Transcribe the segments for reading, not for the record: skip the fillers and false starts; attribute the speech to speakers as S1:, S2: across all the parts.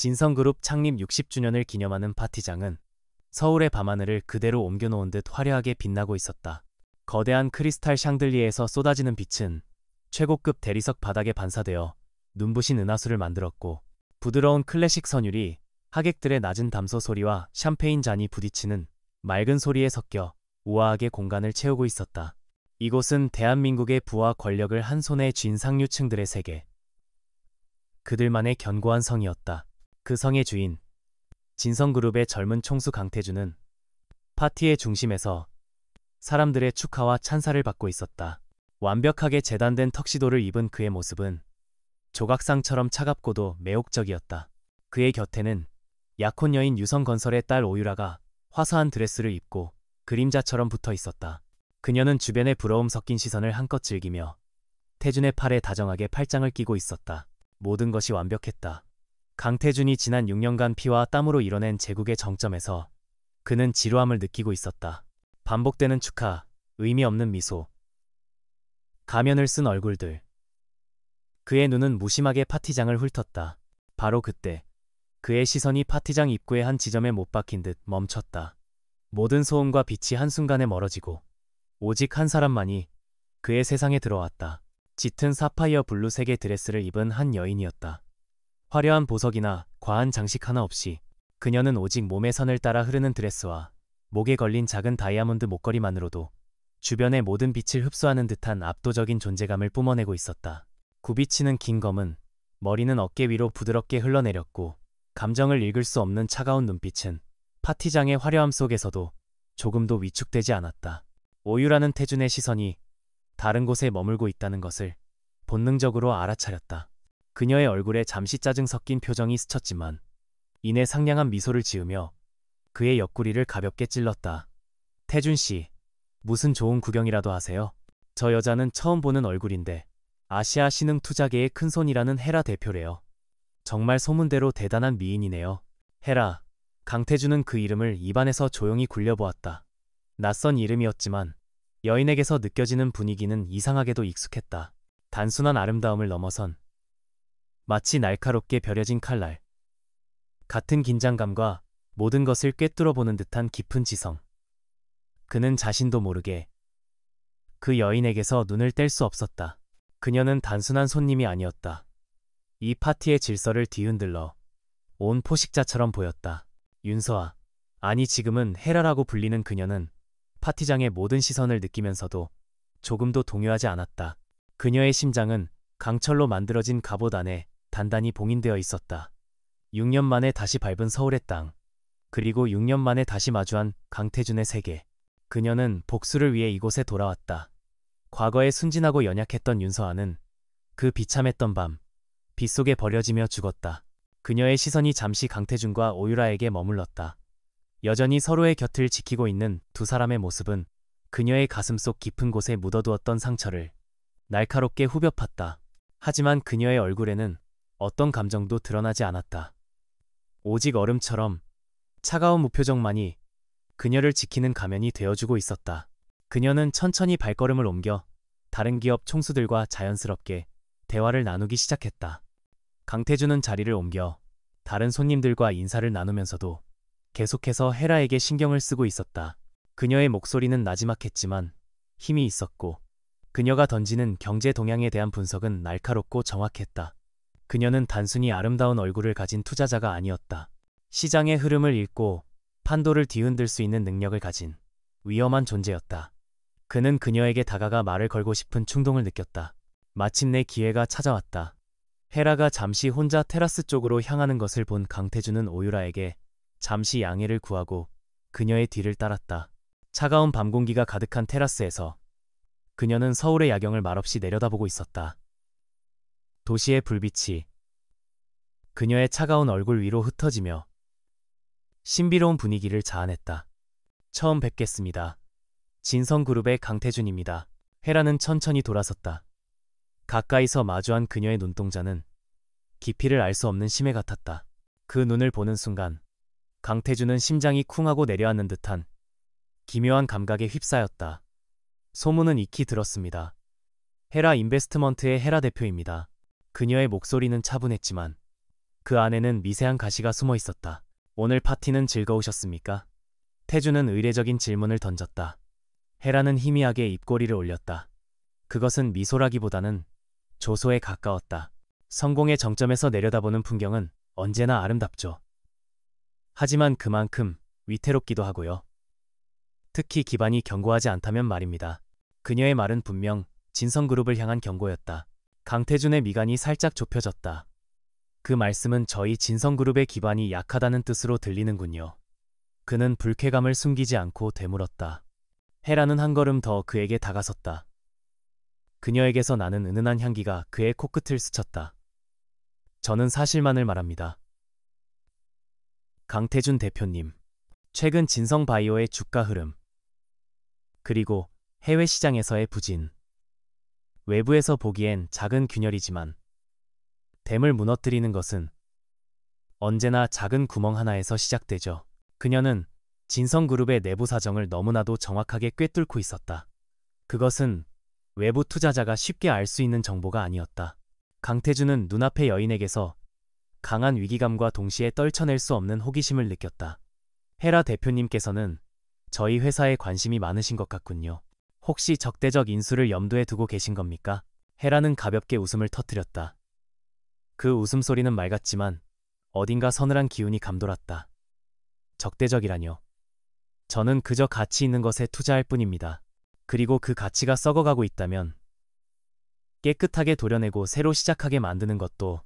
S1: 진성그룹 창립 60주년을 기념하는 파티장은 서울의 밤하늘을 그대로 옮겨놓은 듯 화려하게 빛나고 있었다. 거대한 크리스탈 샹들리에에서 쏟아지는 빛은 최고급 대리석 바닥에 반사되어 눈부신 은하수를 만들었고, 부드러운 클래식 선율이 하객들의 낮은 담소 소리와 샴페인 잔이 부딪히는 맑은 소리에 섞여 우아하게 공간을 채우고 있었다. 이곳은 대한민국의 부와 권력을 한 손에 쥔 상류층들의 세계, 그들만의 견고한 성이었다. 그 성의 주인, 진성그룹의 젊은 총수 강태준은 파티의 중심에서 사람들의 축하와 찬사를 받고 있었다. 완벽하게 재단된 턱시도를 입은 그의 모습은 조각상처럼 차갑고도 매혹적이었다. 그의 곁에는 약혼 여인 유성건설의 딸 오유라가 화사한 드레스를 입고 그림자처럼 붙어 있었다. 그녀는 주변의 부러움 섞인 시선을 한껏 즐기며 태준의 팔에 다정하게 팔짱을 끼고 있었다. 모든 것이 완벽했다. 강태준이 지난 6년간 피와 땀으로 이뤄낸 제국의 정점에서 그는 지루함을 느끼고 있었다. 반복되는 축하, 의미 없는 미소, 가면을 쓴 얼굴들. 그의 눈은 무심하게 파티장을 훑었다. 바로 그때 그의 시선이 파티장 입구의 한 지점에 못 박힌 듯 멈췄다. 모든 소음과 빛이 한순간에 멀어지고 오직 한 사람만이 그의 세상에 들어왔다. 짙은 사파이어 블루색의 드레스를 입은 한 여인이었다. 화려한 보석이나 과한 장식 하나 없이 그녀는 오직 몸의 선을 따라 흐르는 드레스와 목에 걸린 작은 다이아몬드 목걸이만으로도 주변의 모든 빛을 흡수하는 듯한 압도적인 존재감을 뿜어내고 있었다. 굽이치는 긴 검은 머리는 어깨 위로 부드럽게 흘러내렸고, 감정을 읽을 수 없는 차가운 눈빛은 파티장의 화려함 속에서도 조금도 위축되지 않았다. 오유라는 태준의 시선이 다른 곳에 머물고 있다는 것을 본능적으로 알아차렸다. 그녀의 얼굴에 잠시 짜증 섞인 표정이 스쳤지만 이내 상냥한 미소를 지으며 그의 옆구리를 가볍게 찔렀다. 태준씨, 무슨 좋은 구경이라도 하세요? 저 여자는 처음 보는 얼굴인데 아시아 신흥 투자계의 큰손이라는 헤라 대표래요. 정말 소문대로 대단한 미인이네요. 헤라. 강태준은 그 이름을 입안에서 조용히 굴려보았다. 낯선 이름이었지만 여인에게서 느껴지는 분위기는 이상하게도 익숙했다. 단순한 아름다움을 넘어선 마치 날카롭게 벼려진 칼날, 같은 긴장감과 모든 것을 꿰뚫어보는 듯한 깊은 지성. 그는 자신도 모르게 그 여인에게서 눈을 뗄 수 없었다. 그녀는 단순한 손님이 아니었다. 이 파티의 질서를 뒤흔들러 온 포식자처럼 보였다. 윤서아, 아니 지금은 헤라라고 불리는 그녀는 파티장의 모든 시선을 느끼면서도 조금도 동요하지 않았다. 그녀의 심장은 강철로 만들어진 갑옷 안에 단단히 봉인되어 있었다. 6년 만에 다시 밟은 서울의 땅, 그리고 6년 만에 다시 마주한 강태준의 세계. 그녀는 복수를 위해 이곳에 돌아왔다. 과거에 순진하고 연약했던 윤서아는 그 비참했던 밤, 빗속에 버려지며 죽었다. 그녀의 시선이 잠시 강태준과 오유라에게 머물렀다. 여전히 서로의 곁을 지키고 있는 두 사람의 모습은 그녀의 가슴속 깊은 곳에 묻어두었던 상처를 날카롭게 후벼 팠다. 하지만 그녀의 얼굴에는 어떤 감정도 드러나지 않았다. 오직 얼음처럼 차가운 무표정만이 그녀를 지키는 가면이 되어주고 있었다. 그녀는 천천히 발걸음을 옮겨 다른 기업 총수들과 자연스럽게 대화를 나누기 시작했다. 강태준은 자리를 옮겨 다른 손님들과 인사를 나누면서도 계속해서 헤라에게 신경을 쓰고 있었다. 그녀의 목소리는 나지막했지만 힘이 있었고, 그녀가 던지는 경제 동향에 대한 분석은 날카롭고 정확했다. 그녀는 단순히 아름다운 얼굴을 가진 투자자가 아니었다. 시장의 흐름을 읽고 판도를 뒤흔들 수 있는 능력을 가진 위험한 존재였다. 그는 그녀에게 다가가 말을 걸고 싶은 충동을 느꼈다. 마침내 기회가 찾아왔다. 헤라가 잠시 혼자 테라스 쪽으로 향하는 것을 본 강태준은 오유라에게 잠시 양해를 구하고 그녀의 뒤를 따랐다. 차가운 밤 공기가 가득한 테라스에서 그녀는 서울의 야경을 말없이 내려다보고 있었다. 도시의 불빛이 그녀의 차가운 얼굴 위로 흩어지며 신비로운 분위기를 자아냈다. 처음 뵙겠습니다. 진성그룹의 강태준입니다. 헤라는 천천히 돌아섰다. 가까이서 마주한 그녀의 눈동자는 깊이를 알 수 없는 심해 같았다. 그 눈을 보는 순간 강태준은 심장이 쿵하고 내려앉는 듯한 기묘한 감각에 휩싸였다. 소문은 익히 들었습니다. 헤라 인베스트먼트의 헤라 대표입니다. 그녀의 목소리는 차분했지만 그 안에는 미세한 가시가 숨어 있었다. 오늘 파티는 즐거우셨습니까? 태주는 의례적인 질문을 던졌다. 헤라는 희미하게 입꼬리를 올렸다. 그것은 미소라기보다는 조소에 가까웠다. 성공의 정점에서 내려다보는 풍경은 언제나 아름답죠. 하지만 그만큼 위태롭기도 하고요. 특히 기반이 견고하지 않다면 말입니다. 그녀의 말은 분명 진성그룹을 향한 경고였다. 강태준의 미간이 살짝 좁혀졌다. 그 말씀은 저희 진성그룹의 기반이 약하다는 뜻으로 들리는군요. 그는 불쾌감을 숨기지 않고 되물었다. 헤라는 한 걸음 더 그에게 다가섰다. 그녀에게서 나는 은은한 향기가 그의 코끝을 스쳤다. 저는 사실만을 말합니다. 강태준 대표님, 최근 진성바이오의 주가 흐름, 그리고 해외 시장에서의 부진, 외부에서 보기엔 작은 균열이지만 댐을 무너뜨리는 것은 언제나 작은 구멍 하나에서 시작되죠. 그녀는 진성그룹의 내부 사정을 너무나도 정확하게 꿰뚫고 있었다. 그것은 외부 투자자가 쉽게 알 수 있는 정보가 아니었다. 강태준은 눈앞의 여인에게서 강한 위기감과 동시에 떨쳐낼 수 없는 호기심을 느꼈다. 헤라 대표님께서는 저희 회사에 관심이 많으신 것 같군요. 혹시 적대적 인수를 염두에 두고 계신 겁니까? 헤라는 가볍게 웃음을 터뜨렸다. 그 웃음소리는 맑았지만 어딘가 서늘한 기운이 감돌았다. 적대적이라뇨. 저는 그저 가치 있는 것에 투자할 뿐입니다. 그리고 그 가치가 썩어가고 있다면 깨끗하게 도려내고 새로 시작하게 만드는 것도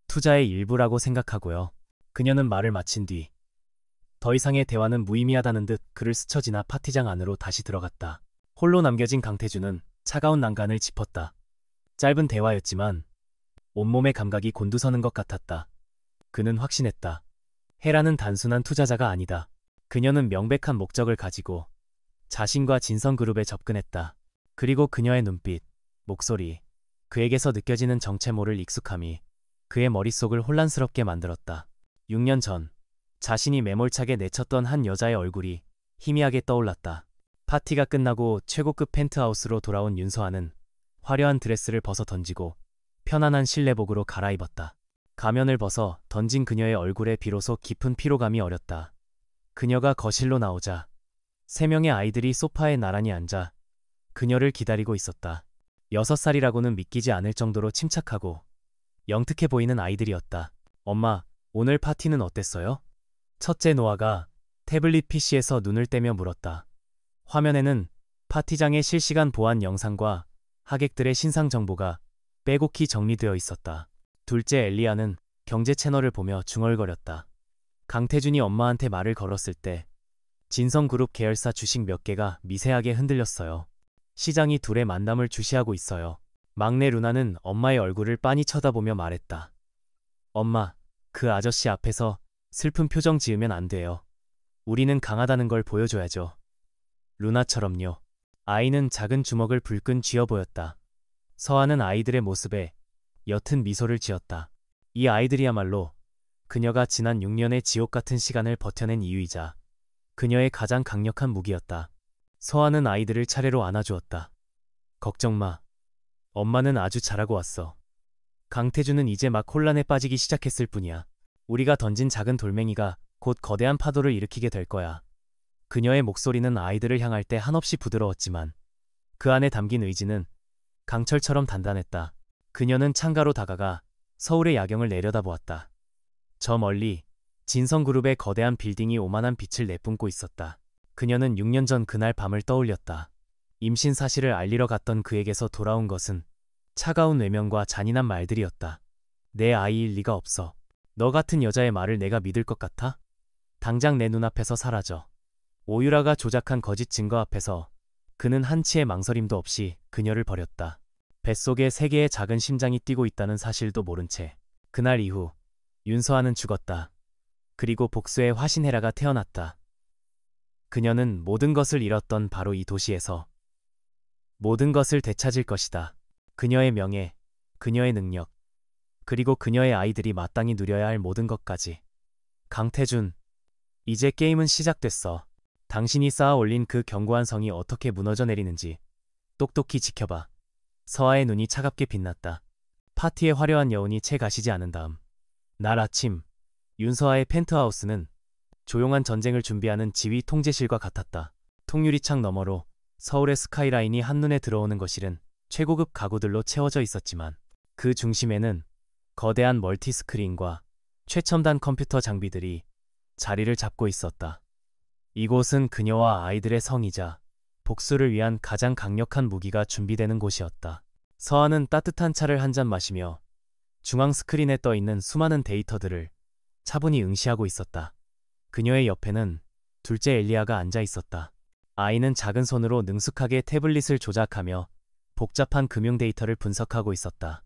S1: 투자의 일부라고 생각하고요. 그녀는 말을 마친 뒤 더 이상의 대화는 무의미하다는 듯 그를 스쳐 지나 파티장 안으로 다시 들어갔다. 홀로 남겨진 강태준은 차가운 난간을 짚었다. 짧은 대화였지만 온몸의 감각이 곤두서는 것 같았다. 그는 확신했다. 헤라는 단순한 투자자가 아니다. 그녀는 명백한 목적을 가지고 자신과 진성그룹에 접근했다. 그리고 그녀의 눈빛, 목소리, 그에게서 느껴지는 정체 모를 익숙함이 그의 머릿속을 혼란스럽게 만들었다. 6년 전 자신이 매몰차게 내쳤던 한 여자의 얼굴이 희미하게 떠올랐다. 파티가 끝나고 최고급 펜트하우스로 돌아온 윤서아는 화려한 드레스를 벗어 던지고 편안한 실내복으로 갈아입었다. 가면을 벗어 던진 그녀의 얼굴에 비로소 깊은 피로감이 어렸다. 그녀가 거실로 나오자 3명의 아이들이 소파에 나란히 앉아 그녀를 기다리고 있었다. 6살이라고는 믿기지 않을 정도로 침착하고 영특해 보이는 아이들이었다. 엄마, 오늘 파티는 어땠어요? 첫째 노아가 태블릿 PC에서 눈을 떼며 물었다. 화면에는 파티장의 실시간 보안 영상과 하객들의 신상 정보가 빼곡히 정리되어 있었다. 둘째 엘리아는 경제 채널을 보며 중얼거렸다. 강태준이 엄마한테 말을 걸었을 때 진성그룹 계열사 주식 몇 개가 미세하게 흔들렸어요. 시장이 둘의 만남을 주시하고 있어요. 막내 루나는 엄마의 얼굴을 빤히 쳐다보며 말했다. 엄마, 그 아저씨 앞에서 슬픈 표정 지으면 안 돼요. 우리는 강하다는 걸 보여줘야죠. 루나처럼요. 아이는 작은 주먹을 불끈 쥐어 보였다. 서아는 아이들의 모습에 옅은 미소를 지었다. 이 아이들이야말로 그녀가 지난 6년의 지옥 같은 시간을 버텨낸 이유이자 그녀의 가장 강력한 무기였다. 서아는 아이들을 차례로 안아주었다. 걱정 마. 엄마는 아주 잘하고 왔어. 강태준은 이제 막 혼란에 빠지기 시작했을 뿐이야. 우리가 던진 작은 돌멩이가 곧 거대한 파도를 일으키게 될 거야. 그녀의 목소리는 아이들을 향할 때 한없이 부드러웠지만 그 안에 담긴 의지는 강철처럼 단단했다. 그녀는 창가로 다가가 서울의 야경을 내려다보았다. 저 멀리 진성그룹의 거대한 빌딩이 오만한 빛을 내뿜고 있었다. 그녀는 6년 전 그날 밤을 떠올렸다. 임신 사실을 알리러 갔던 그에게서 돌아온 것은 차가운 외면과 잔인한 말들이었다. 내 아이일 리가 없어. 너 같은 여자의 말을 내가 믿을 것 같아? 당장 내 눈앞에서 사라져. 오유라가 조작한 거짓 증거 앞에서 그는 한치의 망설임도 없이 그녀를 버렸다. 뱃속에 3개의 작은 심장이 뛰고 있다는 사실도 모른 채 그날 이후 윤서아는 죽었다. 그리고 복수의 화신헤라가 태어났다. 그녀는 모든 것을 잃었던 바로 이 도시에서 모든 것을 되찾을 것이다. 그녀의 명예, 그녀의 능력, 그리고 그녀의 아이들이 마땅히 누려야 할 모든 것까지. 강태준, 이제 게임은 시작됐어. 당신이 쌓아 올린 그 견고한 성이 어떻게 무너져 내리는지 똑똑히 지켜봐. 서아의 눈이 차갑게 빛났다. 파티의 화려한 여운이 채 가시지 않은 다음 날 아침, 윤서아의 펜트하우스는 조용한 전쟁을 준비하는 지휘 통제실과 같았다. 통유리창 너머로 서울의 스카이라인이 한눈에 들어오는 거실은 최고급 가구들로 채워져 있었지만 그 중심에는 거대한 멀티스크린과 최첨단 컴퓨터 장비들이 자리를 잡고 있었다. 이곳은 그녀와 아이들의 성이자 복수를 위한 가장 강력한 무기가 준비되는 곳이었다. 서아는 따뜻한 차를 한 잔 마시며 중앙 스크린에 떠 있는 수많은 데이터들을 차분히 응시하고 있었다. 그녀의 옆에는 둘째 엘리아가 앉아 있었다. 아이는 작은 손으로 능숙하게 태블릿을 조작하며 복잡한 금융 데이터를 분석하고 있었다.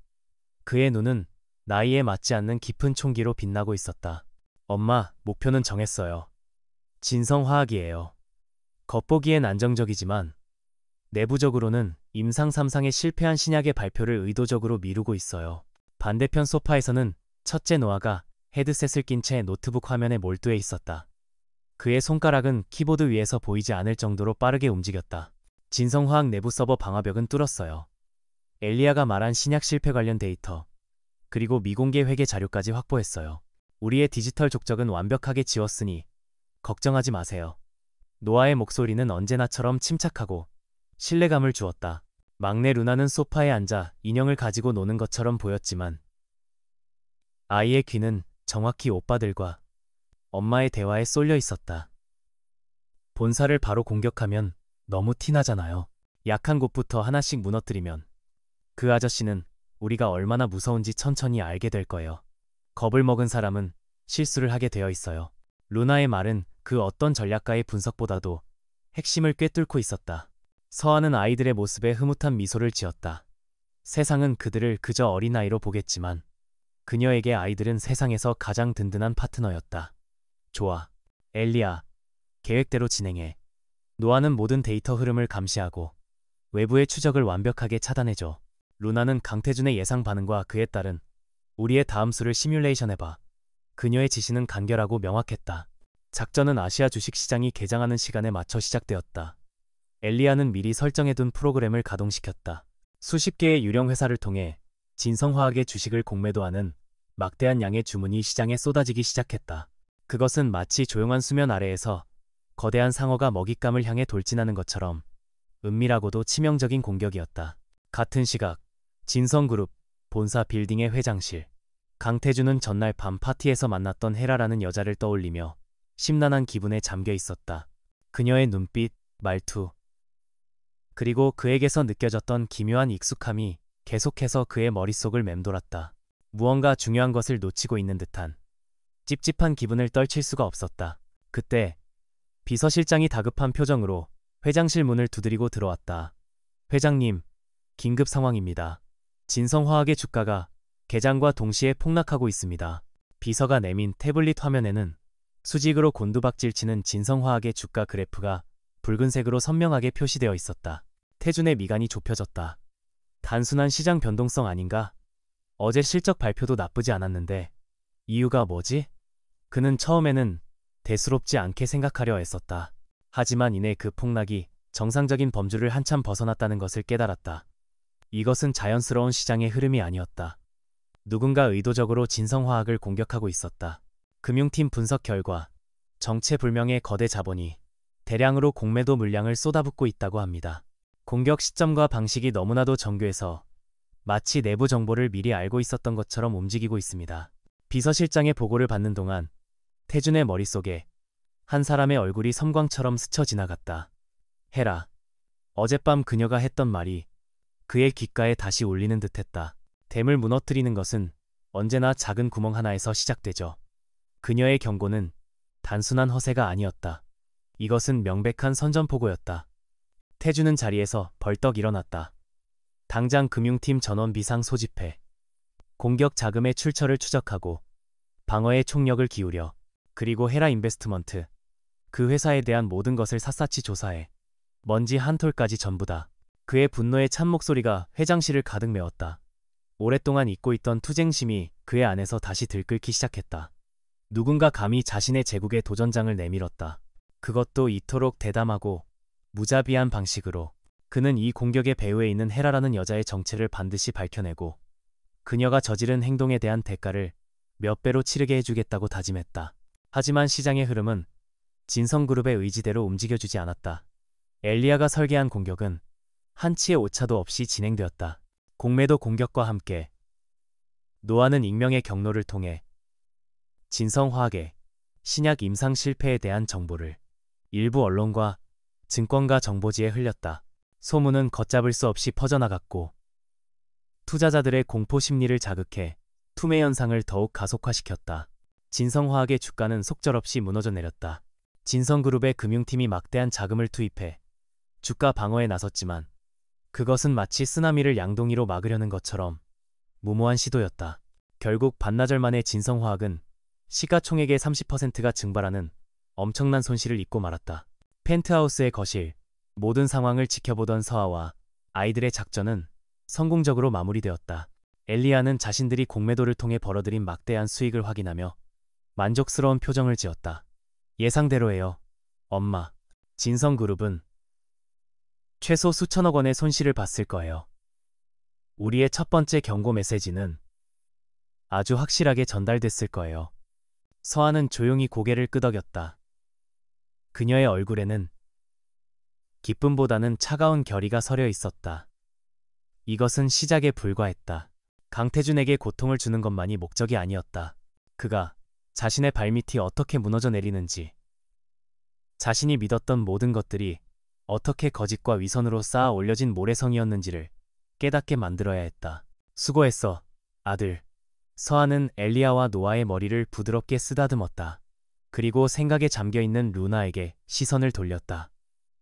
S1: 그의 눈은 나이에 맞지 않는 깊은 총기로 빛나고 있었다. 엄마, 목표는 정했어요. 진성화학이에요. 겉보기엔 안정적이지만 내부적으로는 임상 3상에 실패한 신약의 발표를 의도적으로 미루고 있어요. 반대편 소파에서는 첫째 노아가 헤드셋을 낀 채 노트북 화면에 몰두해 있었다. 그의 손가락은 키보드 위에서 보이지 않을 정도로 빠르게 움직였다. 진성화학 내부 서버 방화벽은 뚫었어요. 엘리아가 말한 신약 실패 관련 데이터, 그리고 미공개 회계 자료까지 확보했어요. 우리의 디지털 족적은 완벽하게 지웠으니 걱정하지 마세요. 노아의 목소리는 언제나처럼 침착하고 신뢰감을 주었다. 막내 루나는 소파에 앉아 인형을 가지고 노는 것처럼 보였지만 아이의 귀는 정확히 오빠들과 엄마의 대화에 쏠려 있었다. 본사를 바로 공격하면 너무 티나잖아요. 약한 곳부터 하나씩 무너뜨리면 그 아저씨는 우리가 얼마나 무서운지 천천히 알게 될 거예요. 겁을 먹은 사람은 실수를 하게 되어 있어요. 루나의 말은 그 어떤 전략가의 분석보다도 핵심을 꿰뚫고 있었다. 서아는 아이들의 모습에 흐뭇한 미소를 지었다. 세상은 그들을 그저 어린아이로 보겠지만 그녀에게 아이들은 세상에서 가장 든든한 파트너였다. 좋아, 엘리야. 계획대로 진행해. 노아는 모든 데이터 흐름을 감시하고 외부의 추적을 완벽하게 차단해줘. 루나는 강태준의 예상 반응과 그에 따른 우리의 다음 수를 시뮬레이션해봐. 그녀의 지시는 간결하고 명확했다. 작전은 아시아 주식시장이 개장하는 시간에 맞춰 시작되었다. 엘리아는 미리 설정해둔 프로그램을 가동시켰다. 수십 개의 유령 회사를 통해 진성화학의 주식을 공매도하는 막대한 양의 주문이 시장에 쏟아지기 시작했다. 그것은 마치 조용한 수면 아래에서 거대한 상어가 먹잇감을 향해 돌진하는 것처럼 은밀하고도 치명적인 공격이었다. 같은 시각 진성그룹 본사 빌딩의 회장실. 강태준은 전날 밤 파티에서 만났던 헤라라는 여자를 떠올리며 심란한 기분에 잠겨 있었다. 그녀의 눈빛, 말투, 그리고 그에게서 느껴졌던 기묘한 익숙함이 계속해서 그의 머릿속을 맴돌았다. 무언가 중요한 것을 놓치고 있는 듯한 찝찝한 기분을 떨칠 수가 없었다. 그때 비서실장이 다급한 표정으로 회장실 문을 두드리고 들어왔다. 회장님, 긴급 상황입니다. 진성화학의 주가가 개장과 동시에 폭락하고 있습니다. 비서가 내민 태블릿 화면에는 수직으로 곤두박질치는 진성화학의 주가 그래프가 붉은색으로 선명하게 표시되어 있었다. 태준의 미간이 좁혀졌다. 단순한 시장 변동성 아닌가? 어제 실적 발표도 나쁘지 않았는데 이유가 뭐지? 그는 처음에는 대수롭지 않게 생각하려 했었다. 하지만 이내 그 폭락이 정상적인 범주를 한참 벗어났다는 것을 깨달았다. 이것은 자연스러운 시장의 흐름이 아니었다. 누군가 의도적으로 진성화학을 공격하고 있었다. 금융팀 분석 결과 정체불명의 거대 자본이 대량으로 공매도 물량을 쏟아붓고 있다고 합니다. 공격 시점과 방식이 너무나도 정교해서 마치 내부 정보를 미리 알고 있었던 것처럼 움직이고 있습니다. 비서실장의 보고를 받는 동안 태준의 머릿속에 한 사람의 얼굴이 섬광처럼 스쳐 지나갔다. 헤라. 어젯밤 그녀가 했던 말이 그의 귓가에 다시 울리는 듯했다. 댐을 무너뜨리는 것은 언제나 작은 구멍 하나에서 시작되죠. 그녀의 경고는 단순한 허세가 아니었다. 이것은 명백한 선전포고였다. 태준은 자리에서 벌떡 일어났다. 당장 금융팀 전원 비상 소집해. 공격 자금의 출처를 추적하고 방어에 총력을 기울여. 그리고 헤라 인베스트먼트. 그 회사에 대한 모든 것을 샅샅이 조사해. 먼지 한 톨까지 전부다. 그의 분노의 찬 목소리가 회장실을 가득 메웠다. 오랫동안 잊고 있던 투쟁심이 그의 안에서 다시 들끓기 시작했다. 누군가 감히 자신의 제국의 도전장을 내밀었다. 그것도 이토록 대담하고 무자비한 방식으로. 그는 이 공격의 배후에 있는 헤라라는 여자의 정체를 반드시 밝혀내고 그녀가 저지른 행동에 대한 대가를 몇 배로 치르게 해주겠다고 다짐했다. 하지만 시장의 흐름은 진성그룹의 의지대로 움직여주지 않았다. 엘리야가 설계한 공격은 한치의 오차도 없이 진행되었다. 공매도 공격과 함께 노아는 익명의 경로를 통해 진성화학의 신약 임상 실패에 대한 정보를 일부 언론과 증권가 정보지에 흘렸다. 소문은 걷잡을 수 없이 퍼져나갔고 투자자들의 공포 심리를 자극해 투매 현상을 더욱 가속화시켰다. 진성화학의 주가는 속절없이 무너져 내렸다. 진성그룹의 금융팀이 막대한 자금을 투입해 주가 방어에 나섰지만 그것은 마치 쓰나미를 양동이로 막으려는 것처럼 무모한 시도였다. 결국 반나절 만에 진성화학은 시가총액의 30%가 증발하는 엄청난 손실을 입고 말았다. 펜트하우스의 거실, 모든 상황을 지켜보던 서아와 아이들의 작전은 성공적으로 마무리되었다. 엘리야는 자신들이 공매도를 통해 벌어들인 막대한 수익을 확인하며 만족스러운 표정을 지었다. 예상대로예요, 엄마. 진성그룹은 최소 수천억 원의 손실을 봤을 거예요. 우리의 첫 번째 경고 메시지는 아주 확실하게 전달됐을 거예요. 서아는 조용히 고개를 끄덕였다. 그녀의 얼굴에는 기쁨보다는 차가운 결의가 서려 있었다. 이것은 시작에 불과했다. 강태준에게 고통을 주는 것만이 목적이 아니었다. 그가 자신의 발밑이 어떻게 무너져 내리는지, 자신이 믿었던 모든 것들이 어떻게 거짓과 위선으로 쌓아 올려진 모래성이었는지를 깨닫게 만들어야 했다. 수고했어, 아들. 서아는 엘리야와 노아의 머리를 부드럽게 쓰다듬었다. 그리고 생각에 잠겨있는 루나에게 시선을 돌렸다.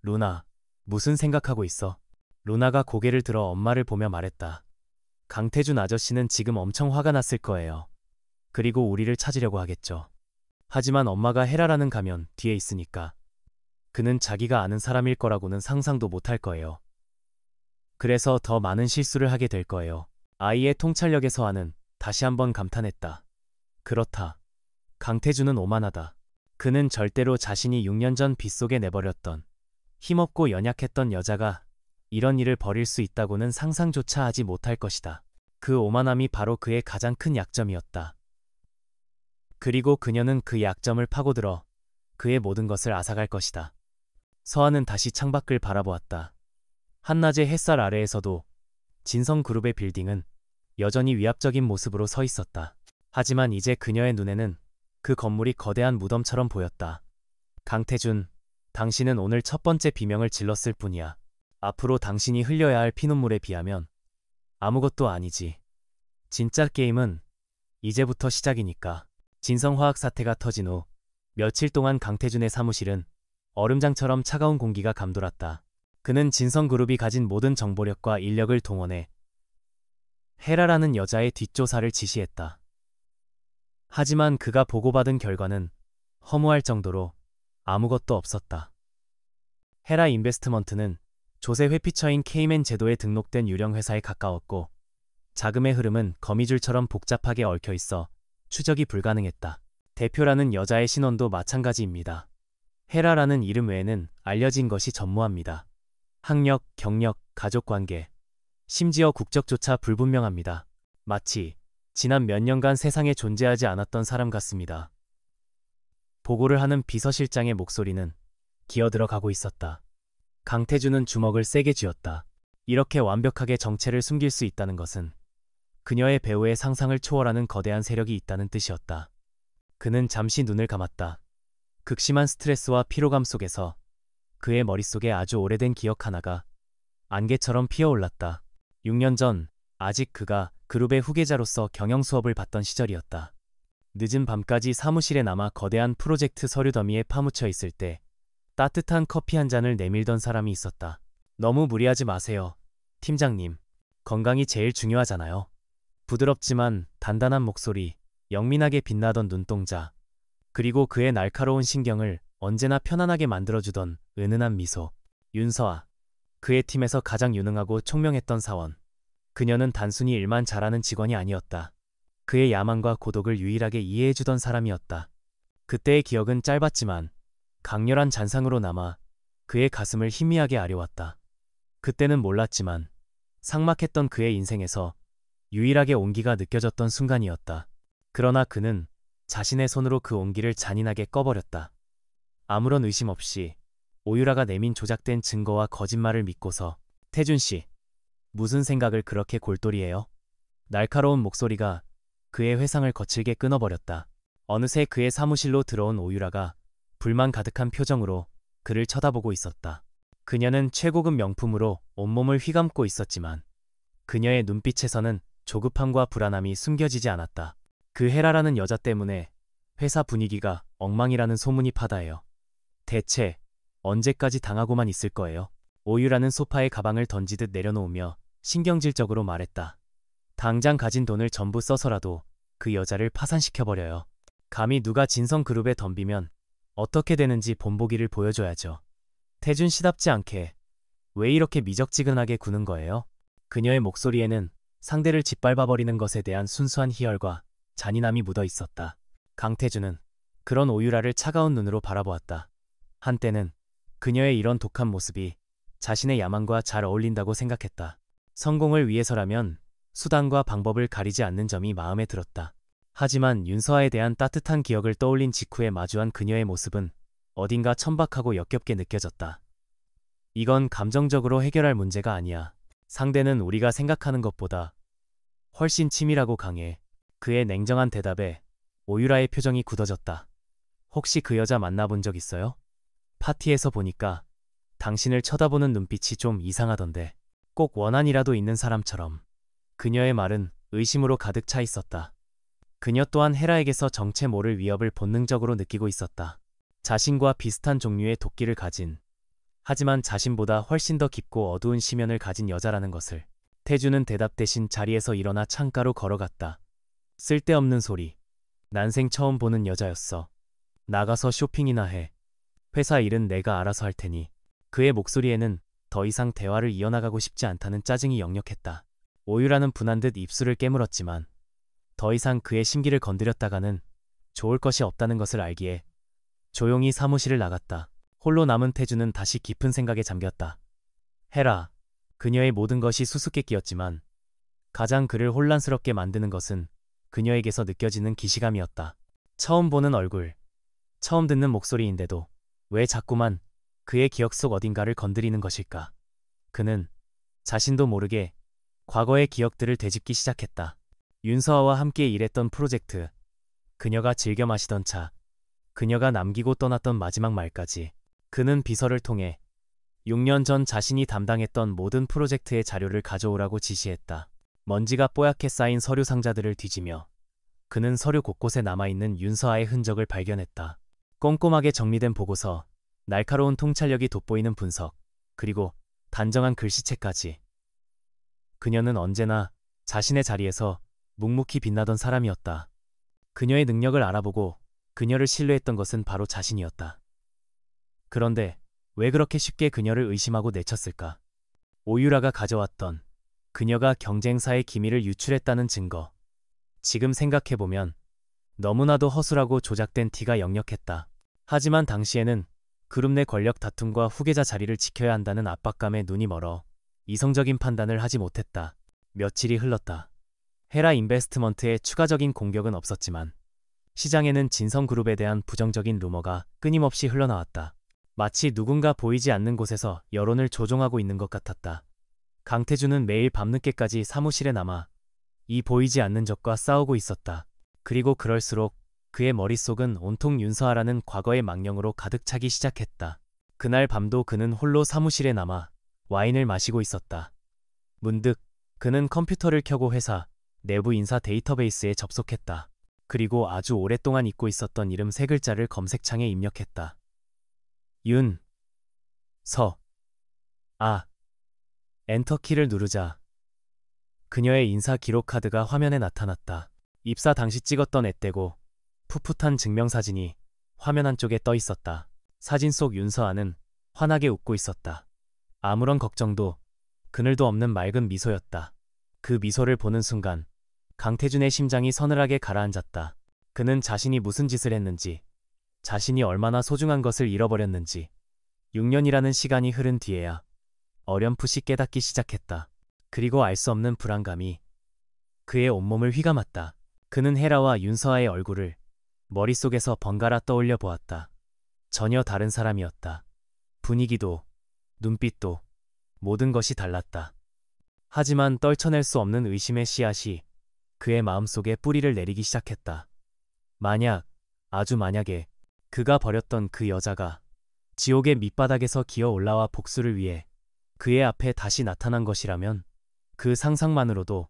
S1: 루나, 무슨 생각하고 있어? 루나가 고개를 들어 엄마를 보며 말했다. 강태준 아저씨는 지금 엄청 화가 났을 거예요. 그리고 우리를 찾으려고 하겠죠. 하지만 엄마가 헤라라는 가면 뒤에 있으니까 그는 자기가 아는 사람일 거라고는 상상도 못할 거예요. 그래서 더 많은 실수를 하게 될 거예요. 아이의 통찰력에 서아는 다시 한번 감탄했다. 그렇다. 강태준은 오만하다. 그는 절대로 자신이 6년 전 빗속에 내버렸던 힘없고 연약했던 여자가 이런 일을 벌일 수 있다고는 상상조차 하지 못할 것이다. 그 오만함이 바로 그의 가장 큰 약점이었다. 그리고 그녀는 그 약점을 파고들어 그의 모든 것을 앗아갈 것이다. 서아는 다시 창밖을 바라보았다. 한낮의 햇살 아래에서도 진성그룹의 빌딩은 여전히 위압적인 모습으로 서 있었다. 하지만 이제 그녀의 눈에는 그 건물이 거대한 무덤처럼 보였다. 강태준, 당신은 오늘 첫 번째 비명을 질렀을 뿐이야. 앞으로 당신이 흘려야 할 피눈물에 비하면 아무것도 아니지. 진짜 게임은 이제부터 시작이니까. 진성화학 사태가 터진 후 며칠 동안 강태준의 사무실은 얼음장처럼 차가운 공기가 감돌았다. 그는 진성그룹이 가진 모든 정보력과 인력을 동원해 헤라라는 여자의 뒷조사를 지시했다. 하지만 그가 보고받은 결과는 허무할 정도로 아무것도 없었다. 헤라 인베스트먼트는 조세 회피처인 케이맨 제도에 등록된 유령 회사에 가까웠고 자금의 흐름은 거미줄처럼 복잡하게 얽혀 있어 추적이 불가능했다. 대표라는 여자의 신원도 마찬가지입니다. 헤라라는 이름 외에는 알려진 것이 전무합니다. 학력, 경력, 가족관계, 심지어 국적조차 불분명합니다. 마치 지난 몇 년간 세상에 존재하지 않았던 사람 같습니다. 보고를 하는 비서실장의 목소리는 기어들어가고 있었다. 강태준은 주먹을 세게 쥐었다. 이렇게 완벽하게 정체를 숨길 수 있다는 것은 그녀의 배우의 상상을 초월하는 거대한 세력이 있다는 뜻이었다. 그는 잠시 눈을 감았다. 극심한 스트레스와 피로감 속에서 그의 머릿속에 아주 오래된 기억 하나가 안개처럼 피어올랐다. 6년 전 아직 그가 그룹의 후계자로서 경영 수업을 받던 시절이었다. 늦은 밤까지 사무실에 남아 거대한 프로젝트 서류 더미에 파묻혀 있을 때 따뜻한 커피 한 잔을 내밀던 사람이 있었다. 너무 무리하지 마세요, 팀장님. 건강이 제일 중요하잖아요. 부드럽지만 단단한 목소리, 영민하게 빛나던 눈동자, 그리고 그의 날카로운 신경을 언제나 편안하게 만들어주던 은은한 미소. 윤서아, 그의 팀에서 가장 유능하고 총명했던 사원. 그녀는 단순히 일만 잘하는 직원이 아니었다. 그의 야망과 고독을 유일하게 이해해주던 사람이었다. 그때의 기억은 짧았지만 강렬한 잔상으로 남아 그의 가슴을 희미하게 아려왔다. 그때는 몰랐지만 삭막했던 그의 인생에서 유일하게 온기가 느껴졌던 순간이었다. 그러나 그는 자신의 손으로 그 온기를 잔인하게 꺼버렸다. 아무런 의심 없이 오유라가 내민 조작된 증거와 거짓말을 믿고서 태준 씨, 무슨 생각을 그렇게 골똘히해요? 날카로운 목소리가 그의 회상을 거칠게 끊어버렸다. 어느새 그의 사무실로 들어온 오유라가 불만 가득한 표정으로 그를 쳐다보고 있었다. 그녀는 최고급 명품으로 온몸을 휘감고 있었지만 그녀의 눈빛에서는 조급함과 불안함이 숨겨지지 않았다. 그 헤라라는 여자 때문에 회사 분위기가 엉망이라는 소문이 파다해요. 대체 언제까지 당하고만 있을 거예요? 오유라는 소파에 가방을 던지듯 내려놓으며 신경질적으로 말했다. 당장 가진 돈을 전부 써서라도 그 여자를 파산시켜버려요. 감히 누가 진성그룹에 덤비면 어떻게 되는지 본보기를 보여줘야죠. 태준 씨답지 않게 왜 이렇게 미적지근하게 구는 거예요? 그녀의 목소리에는 상대를 짓밟아버리는 것에 대한 순수한 희열과 잔인함이 묻어 있었다. 강태준은 그런 오유라를 차가운 눈으로 바라보았다. 한때는 그녀의 이런 독한 모습이 자신의 야망과 잘 어울린다고 생각했다. 성공을 위해서라면 수단과 방법을 가리지 않는 점이 마음에 들었다. 하지만 윤서아에 대한 따뜻한 기억을 떠올린 직후에 마주한 그녀의 모습은 어딘가 천박하고 역겹게 느껴졌다. 이건 감정적으로 해결할 문제가 아니야. 상대는 우리가 생각하는 것보다 훨씬 치밀하고 강해. 그의 냉정한 대답에 오유라의 표정이 굳어졌다. 혹시 그 여자 만나본 적 있어요? 파티에서 보니까 당신을 쳐다보는 눈빛이 좀 이상하던데. 꼭 원한이라도 있는 사람처럼. 그녀의 말은 의심으로 가득 차 있었다. 그녀 또한 헤라에게서 정체 모를 위협을 본능적으로 느끼고 있었다. 자신과 비슷한 종류의 도끼를 가진, 하지만 자신보다 훨씬 더 깊고 어두운 심연을 가진 여자라는 것을. 태주는 대답 대신 자리에서 일어나 창가로 걸어갔다. 쓸데없는 소리. 난생 처음 보는 여자였어. 나가서 쇼핑이나 해. 회사 일은 내가 알아서 할 테니. 그의 목소리에는 더 이상 대화를 이어나가고 싶지 않다는 짜증이 역력했다. 오유라는 분한 듯 입술을 깨물었지만 더 이상 그의 심기를 건드렸다가는 좋을 것이 없다는 것을 알기에 조용히 사무실을 나갔다. 홀로 남은 태주는 다시 깊은 생각에 잠겼다. 헤라. 그녀의 모든 것이 수수께끼였지만 가장 그를 혼란스럽게 만드는 것은 그녀에게서 느껴지는 기시감이었다. 처음 보는 얼굴, 처음 듣는 목소리인데도 왜 자꾸만 그의 기억 속 어딘가를 건드리는 것일까? 그는 자신도 모르게 과거의 기억들을 되짚기 시작했다. 윤서아와 함께 일했던 프로젝트, 그녀가 즐겨 마시던 차, 그녀가 남기고 떠났던 마지막 말까지. 그는 비서를 통해 6년 전 자신이 담당했던 모든 프로젝트의 자료를 가져오라고 지시했다. 먼지가 뽀얗게 쌓인 서류 상자들을 뒤지며 그는 서류 곳곳에 남아있는 윤서아의 흔적을 발견했다. 꼼꼼하게 정리된 보고서, 날카로운 통찰력이 돋보이는 분석, 그리고 단정한 글씨체까지. 그녀는 언제나 자신의 자리에서 묵묵히 빛나던 사람이었다. 그녀의 능력을 알아보고 그녀를 신뢰했던 것은 바로 자신이었다. 그런데 왜 그렇게 쉽게 그녀를 의심하고 내쳤을까? 오유라가 가져왔던 그녀가 경쟁사의 기밀을 유출했다는 증거. 지금 생각해보면 너무나도 허술하고 조작된 티가 역력했다. 하지만 당시에는 그룹 내 권력 다툼과 후계자 자리를 지켜야 한다는 압박감에 눈이 멀어 이성적인 판단을 하지 못했다. 며칠이 흘렀다. 헤라 인베스트먼트의 추가적인 공격은 없었지만 시장에는 진성그룹에 대한 부정적인 루머가 끊임없이 흘러나왔다. 마치 누군가 보이지 않는 곳에서 여론을 조종하고 있는 것 같았다. 강태준은 매일 밤늦게까지 사무실에 남아 이 보이지 않는 적과 싸우고 있었다. 그리고 그럴수록 그의 머릿속은 온통 윤서아라는 과거의 망령으로 가득 차기 시작했다. 그날 밤도 그는 홀로 사무실에 남아 와인을 마시고 있었다. 문득 그는 컴퓨터를 켜고 회사 내부 인사 데이터베이스에 접속했다. 그리고 아주 오랫동안 잊고 있었던 이름 3글자를 검색창에 입력했다. 윤, 서, 아. 엔터키를 누르자 그녀의 인사 기록 카드가 화면에 나타났다. 입사 당시 찍었던 앳되고 풋풋한 증명사진이 화면 한쪽에 떠 있었다. 사진 속 윤서아는 환하게 웃고 있었다. 아무런 걱정도 그늘도 없는 맑은 미소였다. 그 미소를 보는 순간 강태준의 심장이 서늘하게 가라앉았다. 그는 자신이 무슨 짓을 했는지, 자신이 얼마나 소중한 것을 잃어버렸는지 6년이라는 시간이 흐른 뒤에야 어렴풋이 깨닫기 시작했다. 그리고 알 수 없는 불안감이 그의 온몸을 휘감았다. 그는 헤라와 윤서아의 얼굴을 머릿속에서 번갈아 떠올려 보았다. 전혀 다른 사람이었다. 분위기도, 눈빛도, 모든 것이 달랐다. 하지만 떨쳐낼 수 없는 의심의 씨앗이 그의 마음속에 뿌리를 내리기 시작했다. 만약, 아주 만약에 그가 버렸던 그 여자가 지옥의 밑바닥에서 기어 올라와 복수를 위해 그의 앞에 다시 나타난 것이라면 그 상상만으로도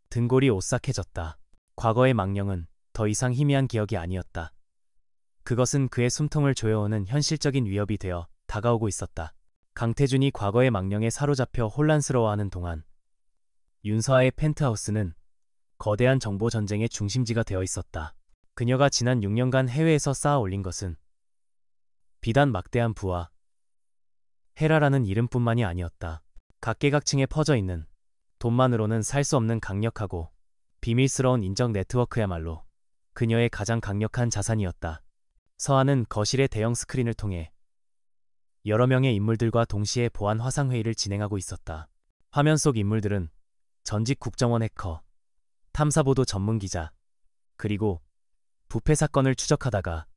S1: 등골이 오싹해졌다. 과거의 망령은 더 이상 희미한 기억이 아니었다. 그것은 그의 숨통을 조여오는 현실적인 위협이 되어 다가오고 있었다. 강태준이 과거의 망령에 사로잡혀 혼란스러워하는 동안 윤서아의 펜트하우스는 거대한 정보 전쟁의 중심지가 되어 있었다. 그녀가 지난 6년간 해외에서 쌓아 올린 것은 비단 막대한 부와 헤라라는 이름뿐만이 아니었다. 각계각층에 퍼져 있는 돈만으로는 살 수 없는 강력하고 비밀스러운 인적 네트워크야말로 그녀의 가장 강력한 자산이었다. 서아는 거실의 대형 스크린을 통해 여러 명의 인물들과 동시에 보안 화상회의를 진행하고 있었다. 화면 속 인물들은 전직 국정원 해커, 탐사보도 전문 기자, 그리고 부패 사건을 추적하다가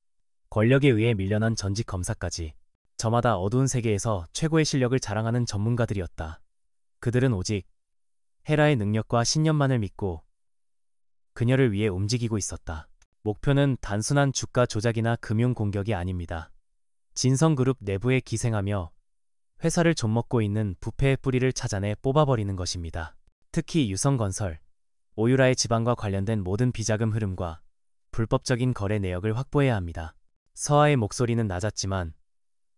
S1: 권력에 의해 밀려난 전직 검사까지 저마다 어두운 세계에서 최고의 실력을 자랑하는 전문가들이었다. 그들은 오직 헤라의 능력과 신념만을 믿고 그녀를 위해 움직이고 있었다. 목표는 단순한 주가 조작이나 금융 공격이 아닙니다. 진성그룹 내부에 기생하며 회사를 좀먹고 있는 부패의 뿌리를 찾아내 뽑아버리는 것입니다. 특히 유성건설, 오유라의 지방과 관련된 모든 비자금 흐름과 불법적인 거래 내역을 확보해야 합니다. 서아의 목소리는 낮았지만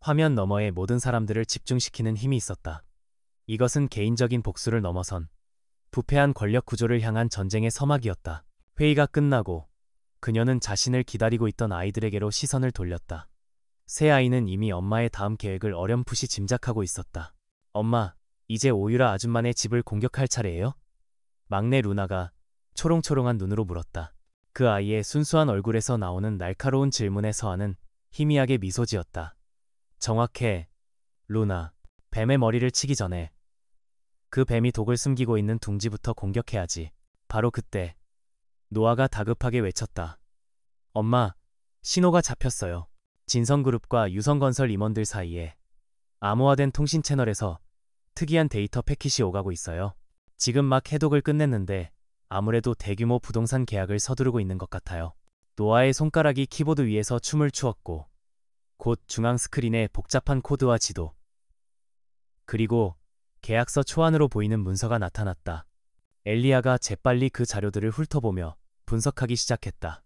S1: 화면 너머의 모든 사람들을 집중시키는 힘이 있었다. 이것은 개인적인 복수를 넘어선 부패한 권력 구조를 향한 전쟁의 서막이었다. 회의가 끝나고 그녀는 자신을 기다리고 있던 아이들에게로 시선을 돌렸다. 새 아이는 이미 엄마의 다음 계획을 어렴풋이 짐작하고 있었다. 엄마, 이제 오유라 아줌마네 집을 공격할 차례예요? 막내 루나가 초롱초롱한 눈으로 물었다. 그 아이의 순수한 얼굴에서 나오는 날카로운 질문에 서아는 희미하게 미소 지었다. 정확해, 루나. 뱀의 머리를 치기 전에 그 뱀이 독을 숨기고 있는 둥지부터 공격해야지. 바로 그때 노아가 다급하게 외쳤다. 엄마, 신호가 잡혔어요. 진성그룹과 유성건설 임원들 사이에 암호화된 통신 채널에서 특이한 데이터 패킷이 오가고 있어요. 지금 막 해독을 끝냈는데 아무래도 대규모 부동산 계약을 서두르고 있는 것 같아요. 노아의 손가락이 키보드 위에서 춤을 추었고 곧 중앙 스크린에 복잡한 코드와 지도, 그리고 계약서 초안으로 보이는 문서가 나타났다. 엘리아가 재빨리 그 자료들을 훑어보며 분석하기 시작했다.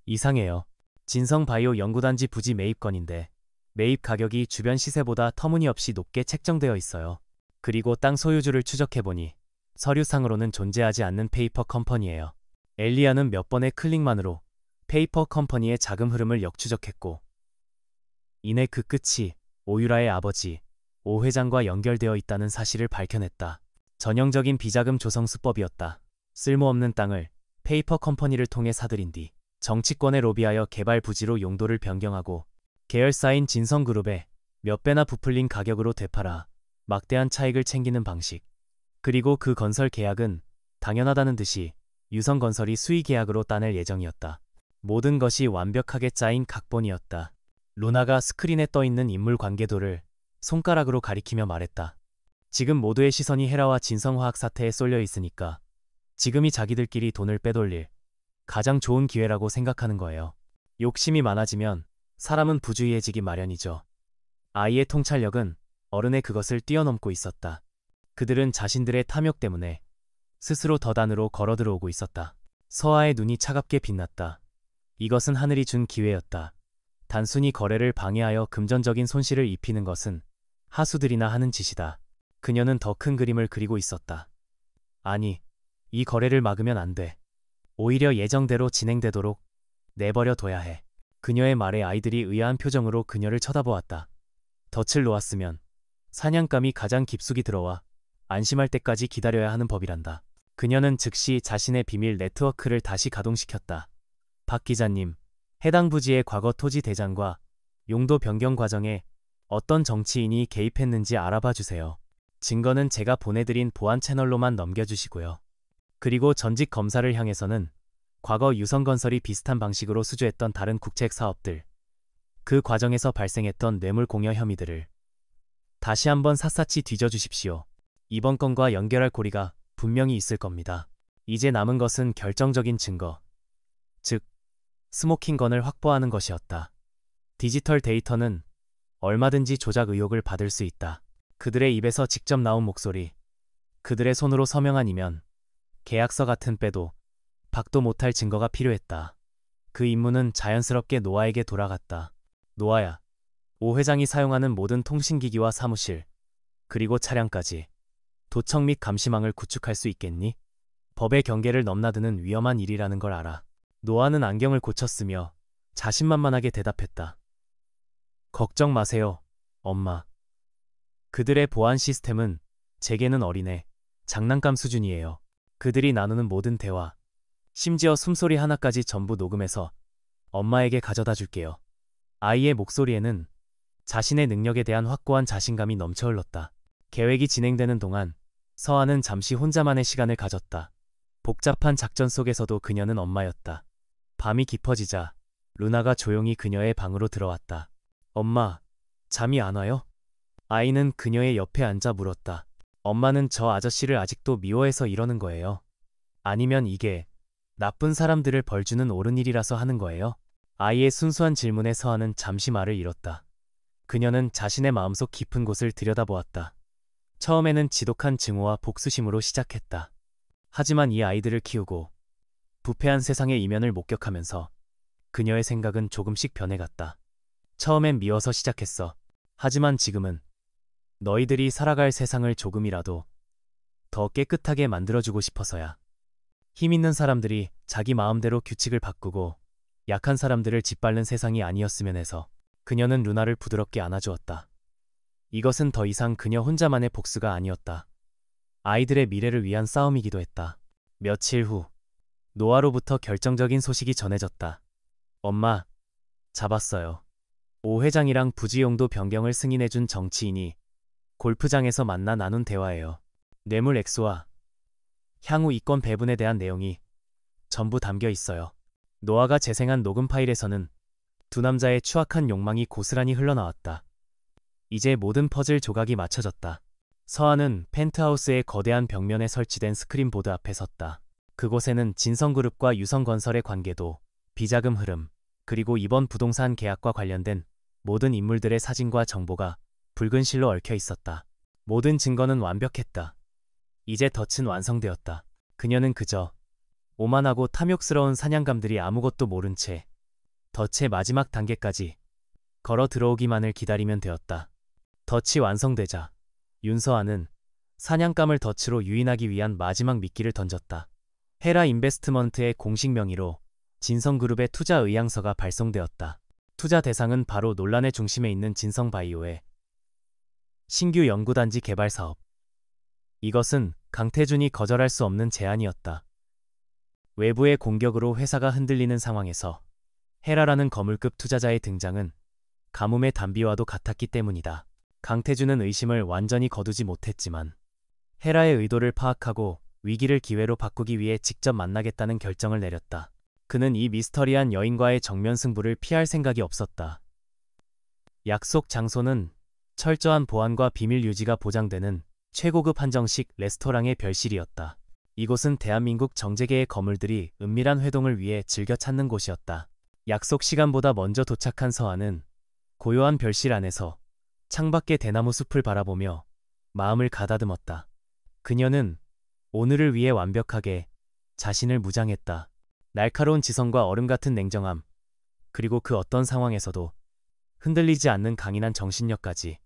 S1: 이상해요. 진성바이오 연구단지 부지 매입 건인데 매입 가격이 주변 시세보다 터무니없이 높게 책정되어 있어요. 그리고 땅 소유주를 추적해보니 서류상으로는 존재하지 않는 페이퍼 컴퍼니예요. 엘리아는 몇 번의 클릭만으로 페이퍼 컴퍼니의 자금 흐름을 역추적했고 이내 그 끝이 오유라의 아버지 오 회장과 연결되어 있다는 사실을 밝혀냈다. 전형적인 비자금 조성 수법이었다. 쓸모없는 땅을 페이퍼 컴퍼니를 통해 사들인 뒤 정치권에 로비하여 개발 부지로 용도를 변경하고 계열사인 진성그룹에 몇 배나 부풀린 가격으로 되팔아 막대한 차익을 챙기는 방식. 그리고 그 건설 계약은 당연하다는 듯이 유성건설이 수의 계약으로 따낼 예정이었다. 모든 것이 완벽하게 짜인 각본이었다. 루나가 스크린에 떠있는 인물 관계도를 손가락으로 가리키며 말했다. 지금 모두의 시선이 헤라와 진성화학 사태에 쏠려 있으니까 지금이 자기들끼리 돈을 빼돌릴 가장 좋은 기회라고 생각하는 거예요. 욕심이 많아지면 사람은 부주의해지기 마련이죠. 아이의 통찰력은 어른의 그것을 뛰어넘고 있었다. 그들은 자신들의 탐욕 때문에 스스로 덫안으로 걸어들어오고 있었다. 서아의 눈이 차갑게 빛났다. 이것은 하늘이 준 기회였다. 단순히 거래를 방해하여 금전적인 손실을 입히는 것은 하수들이나 하는 짓이다. 그녀는 더 큰 그림을 그리고 있었다. 아니, 이 거래를 막으면 안 돼. 오히려 예정대로 진행되도록 내버려 둬야 해. 그녀의 말에 아이들이 의아한 표정으로 그녀를 쳐다보았다. 덫을 놓았으면 사냥감이 가장 깊숙이 들어와 안심할 때까지 기다려야 하는 법이란다. 그녀는 즉시 자신의 비밀 네트워크를 다시 가동시켰다. 박 기자님, 해당 부지의 과거 토지 대장과 용도 변경 과정에 어떤 정치인이 개입했는지 알아봐 주세요. 증거는 제가 보내드린 보안 채널로만 넘겨주시고요. 그리고 전직 검사를 향해서는 과거 유성건설이 비슷한 방식으로 수주했던 다른 국책 사업들, 그 과정에서 발생했던 뇌물 공여 혐의들을 다시 한번 샅샅이 뒤져주십시오. 이번 건과 연결할 고리가 분명히 있을 겁니다. 이제 남은 것은 결정적인 증거, 즉 스모킹건을 확보하는 것이었다. 디지털 데이터는 얼마든지 조작 의혹을 받을 수 있다. 그들의 입에서 직접 나온 목소리, 그들의 손으로 서명한 이면, 계약서 같은 빼도 박도 못할 증거가 필요했다. 그 임무는 자연스럽게 노아에게 돌아갔다. 노아야, 오 회장이 사용하는 모든 통신기기와 사무실, 그리고 차량까지 도청 및 감시망을 구축할 수 있겠니? 법의 경계를 넘나드는 위험한 일이라는 걸 알아. 노아는 안경을 고쳤으며 자신만만하게 대답했다. 걱정 마세요, 엄마. 그들의 보안 시스템은 제게는 어린애, 장난감 수준이에요. 그들이 나누는 모든 대화, 심지어 숨소리 하나까지 전부 녹음해서 엄마에게 가져다 줄게요. 아이의 목소리에는 자신의 능력에 대한 확고한 자신감이 넘쳐 흘렀다. 계획이 진행되는 동안 서아는 잠시 혼자만의 시간을 가졌다. 복잡한 작전 속에서도 그녀는 엄마였다. 밤이 깊어지자 루나가 조용히 그녀의 방으로 들어왔다. 엄마, 잠이 안 와요? 아이는 그녀의 옆에 앉아 물었다. 엄마는 저 아저씨를 아직도 미워해서 이러는 거예요? 아니면 이게 나쁜 사람들을 벌주는 옳은 일이라서 하는 거예요? 아이의 순수한 질문에 서아는 잠시 말을 잃었다. 그녀는 자신의 마음속 깊은 곳을 들여다보았다. 처음에는 지독한 증오와 복수심으로 시작했다. 하지만 이 아이들을 키우고 부패한 세상의 이면을 목격하면서 그녀의 생각은 조금씩 변해갔다. 처음엔 미워서 시작했어. 하지만 지금은 너희들이 살아갈 세상을 조금이라도 더 깨끗하게 만들어주고 싶어서야. 힘 있는 사람들이 자기 마음대로 규칙을 바꾸고 약한 사람들을 짓밟는 세상이 아니었으면 해서. 그녀는 루나를 부드럽게 안아주었다. 이것은 더 이상 그녀 혼자만의 복수가 아니었다. 아이들의 미래를 위한 싸움이기도 했다. 며칠 후 노아로부터 결정적인 소식이 전해졌다. 엄마, 잡았어요. 오 회장이랑 부지용도 변경을 승인해준 정치인이 골프장에서 만나 나눈 대화예요. 뇌물 액수와 향후 이권 배분에 대한 내용이 전부 담겨 있어요. 노아가 재생한 녹음 파일에서는 두 남자의 추악한 욕망이 고스란히 흘러나왔다. 이제 모든 퍼즐 조각이 맞춰졌다. 서아는 펜트하우스의 거대한 벽면에 설치된 스크린보드 앞에 섰다. 그곳에는 진성그룹과 유성건설의 관계도, 비자금 흐름, 그리고 이번 부동산 계약과 관련된 모든 인물들의 사진과 정보가 붉은 실로 얽혀 있었다. 모든 증거는 완벽했다. 이제 덫은 완성되었다. 그녀는 그저 오만하고 탐욕스러운 사냥감들이 아무것도 모른 채 덫의 마지막 단계까지 걸어 들어오기만을 기다리면 되었다. 덫이 완성되자 윤서아는 사냥감을 덫으로 유인하기 위한 마지막 미끼를 던졌다. 헤라 인베스트먼트의 공식 명의로 진성그룹의 투자 의향서가 발송되었다. 투자 대상은 바로 논란의 중심에 있는 진성바이오의 신규 연구단지 개발 사업. 이것은 강태준이 거절할 수 없는 제안이었다. 외부의 공격으로 회사가 흔들리는 상황에서 헤라라는 거물급 투자자의 등장은 가뭄의 단비와도 같았기 때문이다. 강태준은 의심을 완전히 거두지 못했지만 헤라의 의도를 파악하고 위기를 기회로 바꾸기 위해 직접 만나겠다는 결정을 내렸다. 그는 이 미스터리한 여인과의 정면 승부를 피할 생각이 없었다. 약속 장소는 철저한 보안과 비밀 유지가 보장되는 최고급 한정식 레스토랑의 별실이었다. 이곳은 대한민국 정재계의 거물들이 은밀한 회동을 위해 즐겨 찾는 곳이었다. 약속 시간보다 먼저 도착한 서아는 고요한 별실 안에서 창밖의 대나무 숲을 바라보며 마음을 가다듬었다. 그녀는 오늘을 위해 완벽하게 자신을 무장했다. 날카로운 지성과 얼음 같은 냉정함, 그리고 그 어떤 상황에서도 흔들리지 않는 강인한 정신력까지.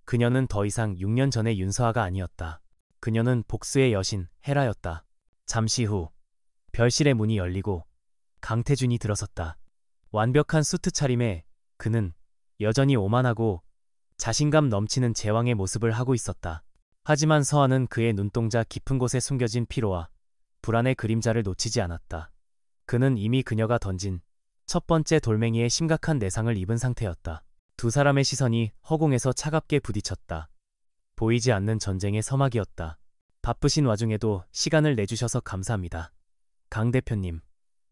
S1: 그녀는 더 이상 6년 전의 윤서아가 아니었다. 그녀는 복수의 여신 헤라였다. 잠시 후 별실의 문이 열리고 강태준이 들어섰다. 완벽한 수트 차림에 그는 여전히 오만하고 자신감 넘치는 제왕의 모습을 하고 있었다. 하지만 서아는 그의 눈동자 깊은 곳에 숨겨진 피로와 불안의 그림자를 놓치지 않았다. 그는 이미 그녀가 던진 첫 번째 돌멩이에 심각한 내상을 입은 상태였다. 두 사람의 시선이 허공에서 차갑게 부딪혔다. 보이지 않는 전쟁의 서막이었다. 바쁘신 와중에도 시간을 내주셔서 감사합니다. 강 대표님.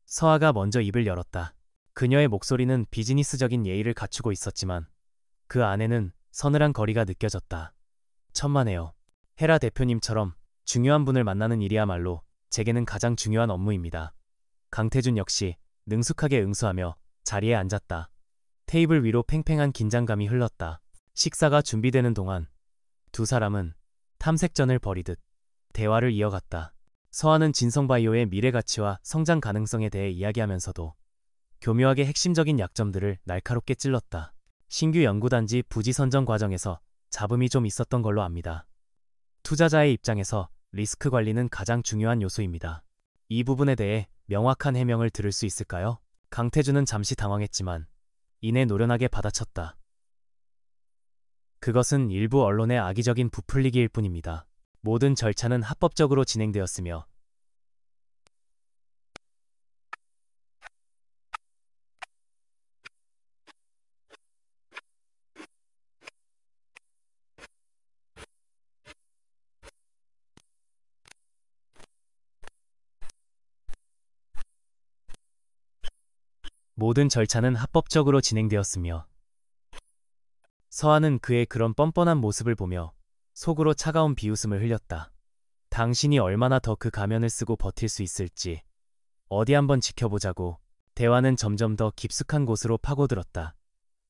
S1: 서아가 먼저 입을 열었다. 그녀의 목소리는 비즈니스적인 예의를 갖추고 있었지만 그 안에는 서늘한 거리가 느껴졌다. 천만에요. 헤라 대표님처럼 중요한 분을 만나는 일이야말로 제게는 가장 중요한 업무입니다. 강태준 역시 능숙하게 응수하며 자리에 앉았다. 테이블 위로 팽팽한 긴장감이 흘렀다. 식사가 준비되는 동안 두 사람은 탐색전을 벌이듯 대화를 이어갔다. 서아는 진성바이오의 미래 가치와 성장 가능성에 대해 이야기하면서도 교묘하게 핵심적인 약점들을 날카롭게 찔렀다. 신규 연구단지 부지 선정 과정에서 잡음이 좀 있었던 걸로 압니다. 투자자의 입장에서 리스크 관리는 가장 중요한 요소입니다. 이 부분에 대해 명확한 해명을 들을 수 있을까요? 강태준은 잠시 당황했지만 이내 노련하게 받아쳤다. 그것은 일부 언론의 악의적인 부풀리기일 뿐입니다. 모든 절차는 합법적으로 진행되었으며 서아는 그의 그런 뻔뻔한 모습을 보며 속으로 차가운 비웃음을 흘렸다. 당신이 얼마나 더 그 가면을 쓰고 버틸 수 있을지 어디 한번 지켜보자고. 대화는 점점 더 깊숙한 곳으로 파고들었다.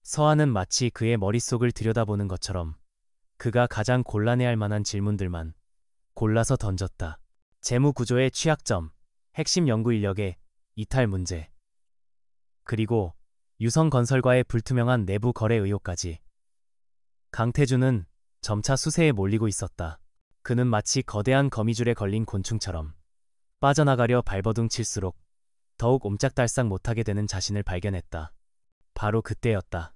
S1: 서아는 마치 그의 머릿속을 들여다보는 것처럼 그가 가장 곤란해할 만한 질문들만 골라서 던졌다. 재무 구조의 취약점, 핵심 연구 인력의 이탈 문제, 그리고 유성건설과의 불투명한 내부 거래 의혹까지. 강태준은 점차 수세에 몰리고 있었다. 그는 마치 거대한 거미줄에 걸린 곤충처럼 빠져나가려 발버둥 칠수록 더욱 옴짝달싹 못하게 되는 자신을 발견했다. 바로 그때였다.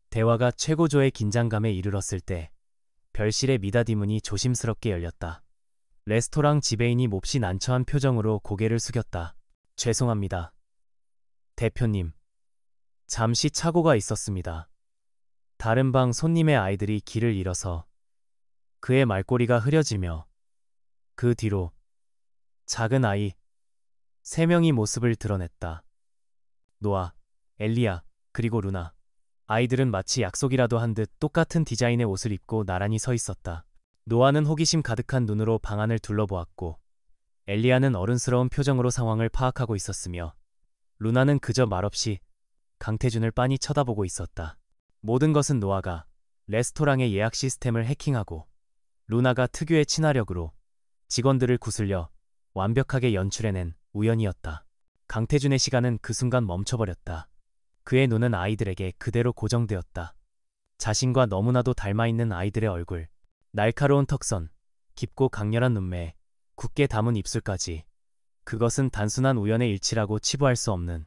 S1: 대화가 최고조의 긴장감에 이르렀을 때 별실의 미닫이 문이 조심스럽게 열렸다. 레스토랑 지배인이 몹시 난처한 표정으로 고개를 숙였다. 죄송합니다. 대표님. 잠시 착오가 있었습니다. 다른 방 손님의 아이들이 길을 잃어서. 그의 말꼬리가 흐려지며 그 뒤로 작은 아이 3명이 모습을 드러냈다. 노아, 엘리야, 그리고 루나. 아이들은 마치 약속이라도 한 듯 똑같은 디자인의 옷을 입고 나란히 서 있었다. 노아는 호기심 가득한 눈으로 방 안을 둘러보았고 엘리야는 어른스러운 표정으로 상황을 파악하고 있었으며 루나는 그저 말없이 강태준을 빤히 쳐다보고 있었다. 모든 것은 노아가 레스토랑의 예약 시스템을 해킹하고 루나가 특유의 친화력으로 직원들을 구슬려 완벽하게 연출해낸 우연이었다. 강태준의 시간은 그 순간 멈춰버렸다. 그의 눈은 아이들에게 그대로 고정되었다. 자신과 너무나도 닮아있는 아이들의 얼굴, 날카로운 턱선, 깊고 강렬한 눈매, 굳게 담은 입술까지. 그것은 단순한 우연의 일치라고 치부할 수 없는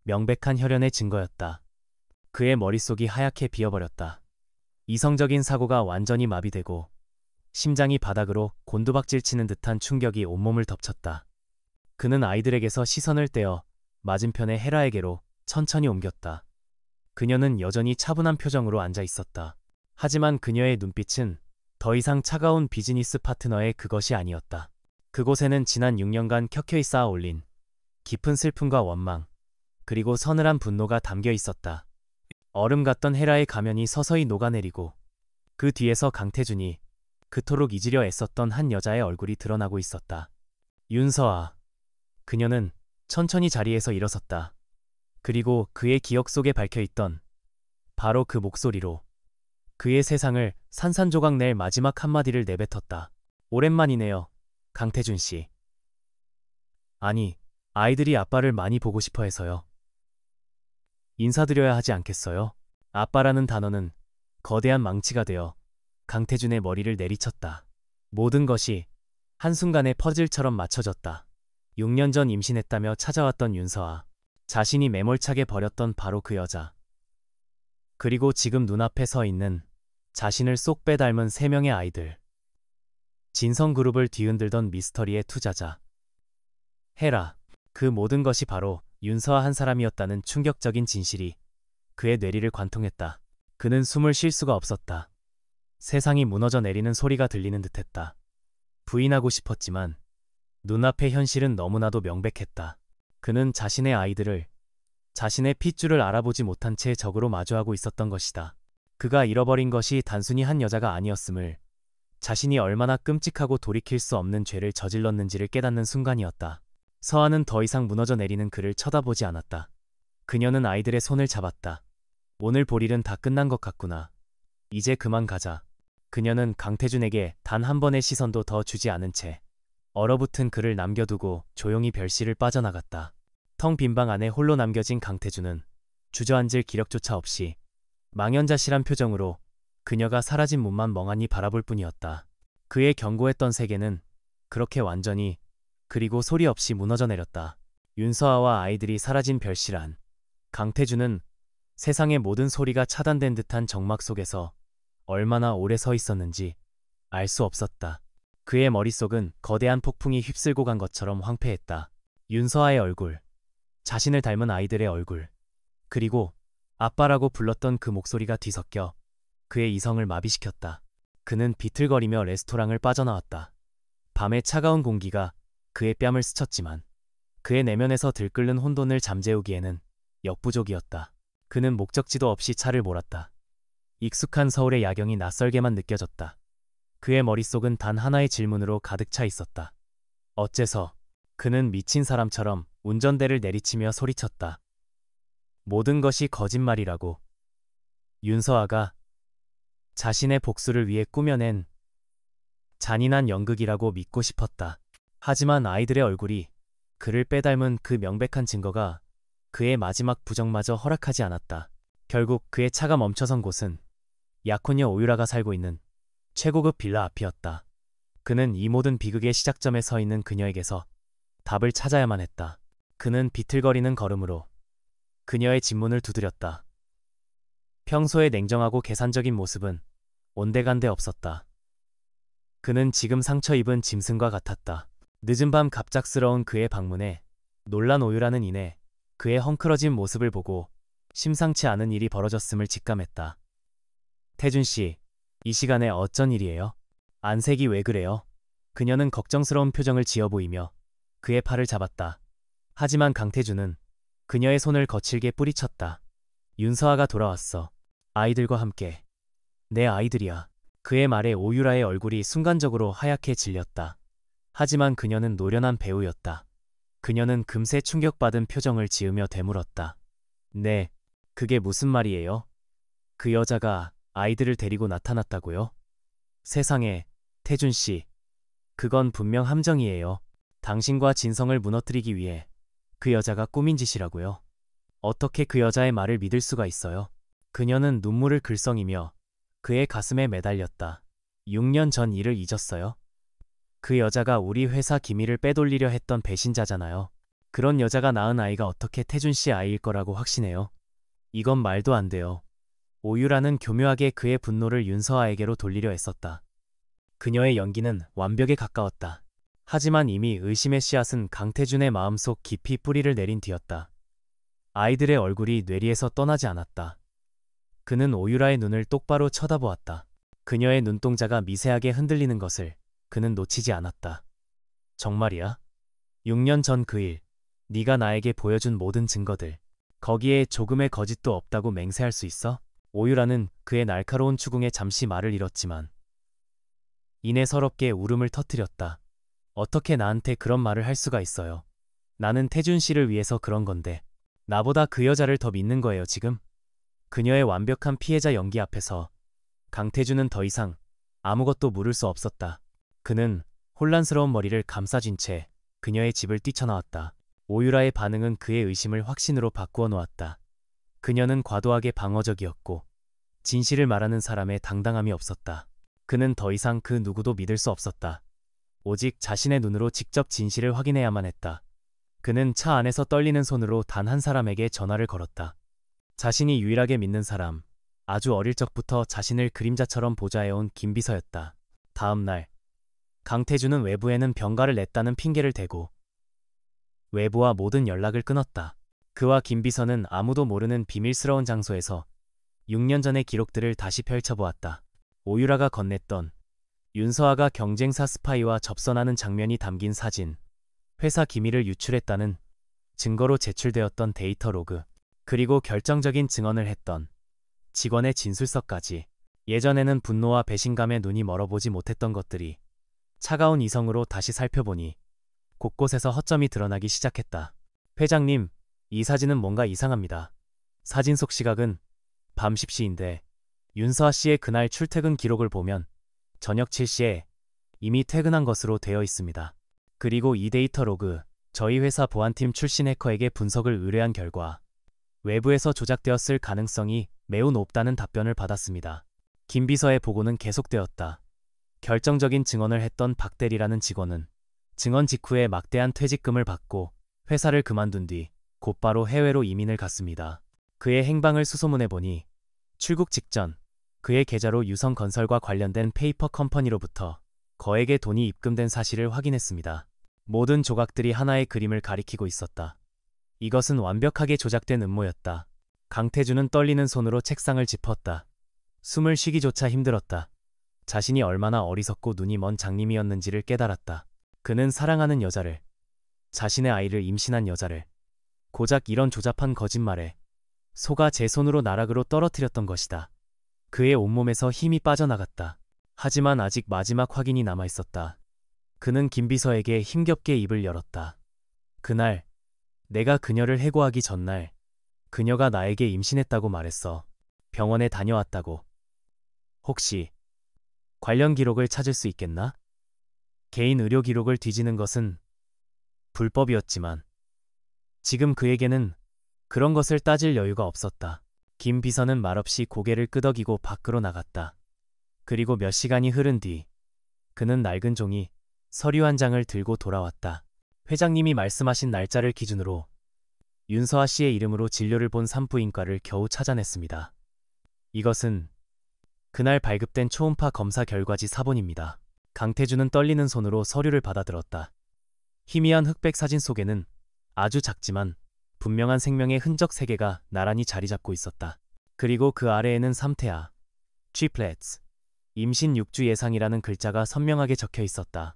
S1: 명백한 혈연의 증거였다. 그의 머릿속이 하얗게 비어버렸다. 이성적인 사고가 완전히 마비되고 심장이 바닥으로 곤두박질 치는 듯한 충격이 온몸을 덮쳤다. 그는 아이들에게서 시선을 떼어 맞은편의 헤라에게로 천천히 옮겼다. 그녀는 여전히 차분한 표정으로 앉아 있었다. 하지만 그녀의 눈빛은 더 이상 차가운 비즈니스 파트너의 그것이 아니었다. 그곳에는 지난 6년간 켜켜이 쌓아 올린 깊은 슬픔과 원망, 그리고 서늘한 분노가 담겨 있었다. 얼음 같던 헤라의 가면이 서서히 녹아내리고 그 뒤에서 강태준이 그토록 잊으려 애썼던 한 여자의 얼굴이 드러나고 있었다. 윤서아. 그녀는 천천히 자리에서 일어섰다. 그리고 그의 기억 속에 박혀있던 바로 그 목소리로 그의 세상을 산산조각 낼 마지막 한마디를 내뱉었다. 오랜만이네요, 강태준 씨. 아니, 아이들이 아빠를 많이 보고 싶어 해서요. 인사드려야 하지 않겠어요? 아빠라는 단어는 거대한 망치가 되어 강태준의 머리를 내리쳤다. 모든 것이 한순간에 퍼즐처럼 맞춰졌다. 6년 전 임신했다며 찾아왔던 윤서아. 자신이 매몰차게 버렸던 바로 그 여자. 그리고 지금 눈앞에 서 있는 자신을 쏙 빼닮은 3명의 아이들. 진성그룹을 뒤흔들던 미스터리의 투자자. 헤라. 그 모든 것이 바로 윤서아 한 사람이었다는 충격적인 진실이 그의 뇌리를 관통했다. 그는 숨을 쉴 수가 없었다. 세상이 무너져 내리는 소리가 들리는 듯했다. 부인하고 싶었지만 눈앞의 현실은 너무나도 명백했다. 그는 자신의 아이들을 자신의 핏줄을 알아보지 못한 채 적으로 마주하고 있었던 것이다. 그가 잃어버린 것이 단순히 한 여자가 아니었음을, 자신이 얼마나 끔찍하고 돌이킬 수 없는 죄를 저질렀는지를 깨닫는 순간이었다. 서아는 더 이상 무너져 내리는 그를 쳐다보지 않았다. 그녀는 아이들의 손을 잡았다. 오늘 볼 일은 다 끝난 것 같구나. 이제 그만 가자. 그녀는 강태준에게 단 한 번의 시선도 더 주지 않은 채 얼어붙은 그를 남겨두고 조용히 별실을 빠져나갔다. 텅 빈 방 안에 홀로 남겨진 강태준은 주저앉을 기력조차 없이 망연자실한 표정으로 그녀가 사라진 문만 멍하니 바라볼 뿐이었다. 그의 견고했던 세계는 그렇게 완전히, 그리고 소리 없이 무너져 내렸다. 윤서아와 아이들이 사라진 별실 안, 강태준은 세상의 모든 소리가 차단된 듯한 정막 속에서 얼마나 오래 서 있었는지 알 수 없었다. 그의 머릿속은 거대한 폭풍이 휩쓸고 간 것처럼 황폐했다. 윤서아의 얼굴, 자신을 닮은 아이들의 얼굴, 그리고 아빠라고 불렀던 그 목소리가 뒤섞여 그의 이성을 마비시켰다. 그는 비틀거리며 레스토랑을 빠져나왔다. 밤의 차가운 공기가 그의 뺨을 스쳤지만 그의 내면에서 들끓는 혼돈을 잠재우기에는 역부족이었다. 그는 목적지도 없이 차를 몰았다. 익숙한 서울의 야경이 낯설게만 느껴졌다. 그의 머릿속은 단 하나의 질문으로 가득 차 있었다. 어째서? 그는 미친 사람처럼 운전대를 내리치며 소리쳤다. 모든 것이 거짓말이라고. 윤서아가 자신의 복수를 위해 꾸며낸 잔인한 연극이라고 믿고 싶었다. 하지만 아이들의 얼굴이 그를 빼닮은 그 명백한 증거가 그의 마지막 부정마저 허락하지 않았다. 결국 그의 차가 멈춰선 곳은 약혼녀 오유라가 살고 있는 최고급 빌라 앞이었다. 그는 이 모든 비극의 시작점에 서 있는 그녀에게서 답을 찾아야만 했다. 그는 비틀거리는 걸음으로 그녀의 집문을 두드렸다. 평소의 냉정하고 계산적인 모습은 온데간데 없었다. 그는 지금 상처 입은 짐승과 같았다. 늦은 밤 갑작스러운 그의 방문에 놀란 오유라는 이내 그의 헝클어진 모습을 보고 심상치 않은 일이 벌어졌음을 직감했다. 태준씨, 이 시간에 어쩐 일이에요? 안색이 왜 그래요? 그녀는 걱정스러운 표정을 지어 보이며 그의 팔을 잡았다. 하지만 강태준은 그녀의 손을 거칠게 뿌리쳤다. 윤서아가 돌아왔어. 아이들과 함께. 내 아이들이야. 그의 말에 오유라의 얼굴이 순간적으로 하얗게 질렸다. 하지만 그녀는 노련한 배우였다. 그녀는 금세 충격받은 표정을 지으며 되물었다. 네, 그게 무슨 말이에요? 그 여자가 아이들을 데리고 나타났다고요? 세상에, 태준씨. 그건 분명 함정이에요. 당신과 진성을 무너뜨리기 위해 그 여자가 꾸민 짓이라고요. 어떻게 그 여자의 말을 믿을 수가 있어요? 그녀는 눈물을 글썽이며 그의 가슴에 매달렸다. 6년 전 일을 잊었어요? 그 여자가 우리 회사 기밀을 빼돌리려 했던 배신자잖아요. 그런 여자가 낳은 아이가 어떻게 태준씨 아이일 거라고 확신해요? 이건 말도 안 돼요. 오유라는 교묘하게 그의 분노를 윤서아에게로 돌리려 애썼다. 그녀의 연기는 완벽에 가까웠다. 하지만 이미 의심의 씨앗은 강태준의 마음속 깊이 뿌리를 내린 뒤였다. 아이들의 얼굴이 뇌리에서 떠나지 않았다. 그는 오유라의 눈을 똑바로 쳐다보았다. 그녀의 눈동자가 미세하게 흔들리는 것을 그는 놓치지 않았다. 정말이야? 6년 전 그 일, 네가 나에게 보여준 모든 증거들, 거기에 조금의 거짓도 없다고 맹세할 수 있어? 오유라는 그의 날카로운 추궁에 잠시 말을 잃었지만 이내 서럽게 울음을 터뜨렸다. 어떻게 나한테 그런 말을 할 수가 있어요? 나는 태준 씨를 위해서 그런 건데 나보다 그 여자를 더 믿는 거예요 지금? 그녀의 완벽한 피해자 연기 앞에서 강태준은 더 이상 아무것도 물을 수 없었다. 그는 혼란스러운 머리를 감싸쥔 채 그녀의 집을 뛰쳐나왔다. 오유라의 반응은 그의 의심을 확신으로 바꾸어 놓았다. 그녀는 과도하게 방어적이었고 진실을 말하는 사람의 당당함이 없었다. 그는 더 이상 그 누구도 믿을 수 없었다. 오직 자신의 눈으로 직접 진실을 확인해야만 했다. 그는 차 안에서 떨리는 손으로 단 한 사람에게 전화를 걸었다. 자신이 유일하게 믿는 사람, 아주 어릴 적부터 자신을 그림자처럼 보좌해온 김비서였다. 다음 날, 강태준은 외부에는 병가를 냈다는 핑계를 대고 외부와 모든 연락을 끊었다. 그와 김비서는 아무도 모르는 비밀스러운 장소에서 6년 전의 기록들을 다시 펼쳐보았다. 오유라가 건넸던 윤서아가 경쟁사 스파이와 접선하는 장면이 담긴 사진, 회사 기밀을 유출했다는 증거로 제출되었던 데이터 로그, 그리고 결정적인 증언을 했던 직원의 진술서까지. 예전에는 분노와 배신감에 눈이 멀어보지 못했던 것들이 차가운 이성으로 다시 살펴보니 곳곳에서 허점이 드러나기 시작했다. 회장님, 이 사진은 뭔가 이상합니다. 사진 속 시각은 밤 10시인데 윤서아 씨의 그날 출퇴근 기록을 보면 저녁 7시에 이미 퇴근한 것으로 되어 있습니다. 그리고 이 데이터 로그, 저희 회사 보안팀 출신 해커에게 분석을 의뢰한 결과 외부에서 조작되었을 가능성이 매우 높다는 답변을 받았습니다. 김 비서의 보고는 계속되었다. 결정적인 증언을 했던 박 대리라는 직원은 증언 직후에 막대한 퇴직금을 받고 회사를 그만둔 뒤 곧바로 해외로 이민을 갔습니다. 그의 행방을 수소문해보니 출국 직전 그의 계좌로 유성건설과 관련된 페이퍼 컴퍼니로부터 거액의 돈이 입금된 사실을 확인했습니다. 모든 조각들이 하나의 그림을 가리키고 있었다. 이것은 완벽하게 조작된 음모였다. 강태준은 떨리는 손으로 책상을 짚었다. 숨을 쉬기조차 힘들었다. 자신이 얼마나 어리석고 눈이 먼 장님이었는지를 깨달았다. 그는 사랑하는 여자를, 자신의 아이를 임신한 여자를 고작 이런 조잡한 거짓말에 속아 제 손으로 나락으로 떨어뜨렸던 것이다. 그의 온몸에서 힘이 빠져나갔다. 하지만 아직 마지막 확인이 남아있었다. 그는 김 비서에게 힘겹게 입을 열었다. 그날, 내가 그녀를 해고하기 전날, 그녀가 나에게 임신했다고 말했어. 병원에 다녀왔다고. 혹시 관련 기록을 찾을 수 있겠나? 개인 의료 기록을 뒤지는 것은 불법이었지만 지금 그에게는 그런 것을 따질 여유가 없었다. 김 비서는 말없이 고개를 끄덕이고 밖으로 나갔다. 그리고 몇 시간이 흐른 뒤 그는 낡은 종이, 서류 한 장을 들고 돌아왔다. 회장님이 말씀하신 날짜를 기준으로 윤서아 씨의 이름으로 진료를 본 산부인과를 겨우 찾아냈습니다. 이것은 그날 발급된 초음파 검사 결과지 사본입니다. 강태준은 떨리는 손으로 서류를 받아들었다. 희미한 흑백 사진 속에는 아주 작지만 분명한 생명의 흔적 3개가 나란히 자리 잡고 있었다. 그리고 그 아래에는 3태아, triplets, 임신 6주 예상이라는 글자가 선명하게 적혀 있었다.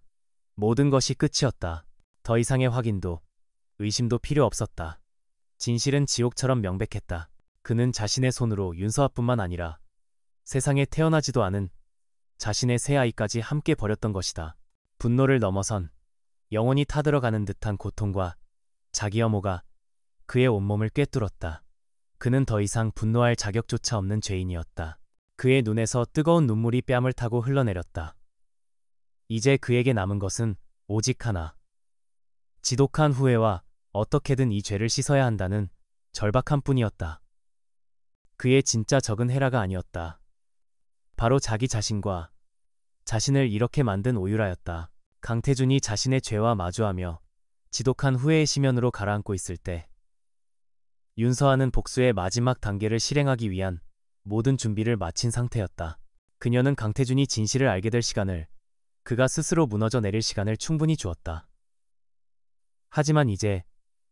S1: 모든 것이 끝이었다. 더 이상의 확인도, 의심도 필요 없었다. 진실은 지옥처럼 명백했다. 그는 자신의 손으로 윤서아뿐만 아니라 세상에 태어나지도 않은 자신의 새 아이까지 함께 버렸던 것이다. 분노를 넘어선 영혼이 타들어가는 듯한 고통과 자기 혐오가 그의 온몸을 꿰뚫었다. 그는 더 이상 분노할 자격조차 없는 죄인이었다. 그의 눈에서 뜨거운 눈물이 뺨을 타고 흘러내렸다. 이제 그에게 남은 것은 오직 하나. 지독한 후회와 어떻게든 이 죄를 씻어야 한다는 절박함 뿐이었다. 그의 진짜 적은 헤라가 아니었다. 바로 자기 자신과 자신을 이렇게 만든 오유라였다. 강태준이 자신의 죄와 마주하며 지독한 후회의 심연으로 가라앉고 있을 때 윤서아는 복수의 마지막 단계를 실행하기 위한 모든 준비를 마친 상태였다. 그녀는 강태준이 진실을 알게 될 시간을, 그가 스스로 무너져 내릴 시간을 충분히 주었다. 하지만 이제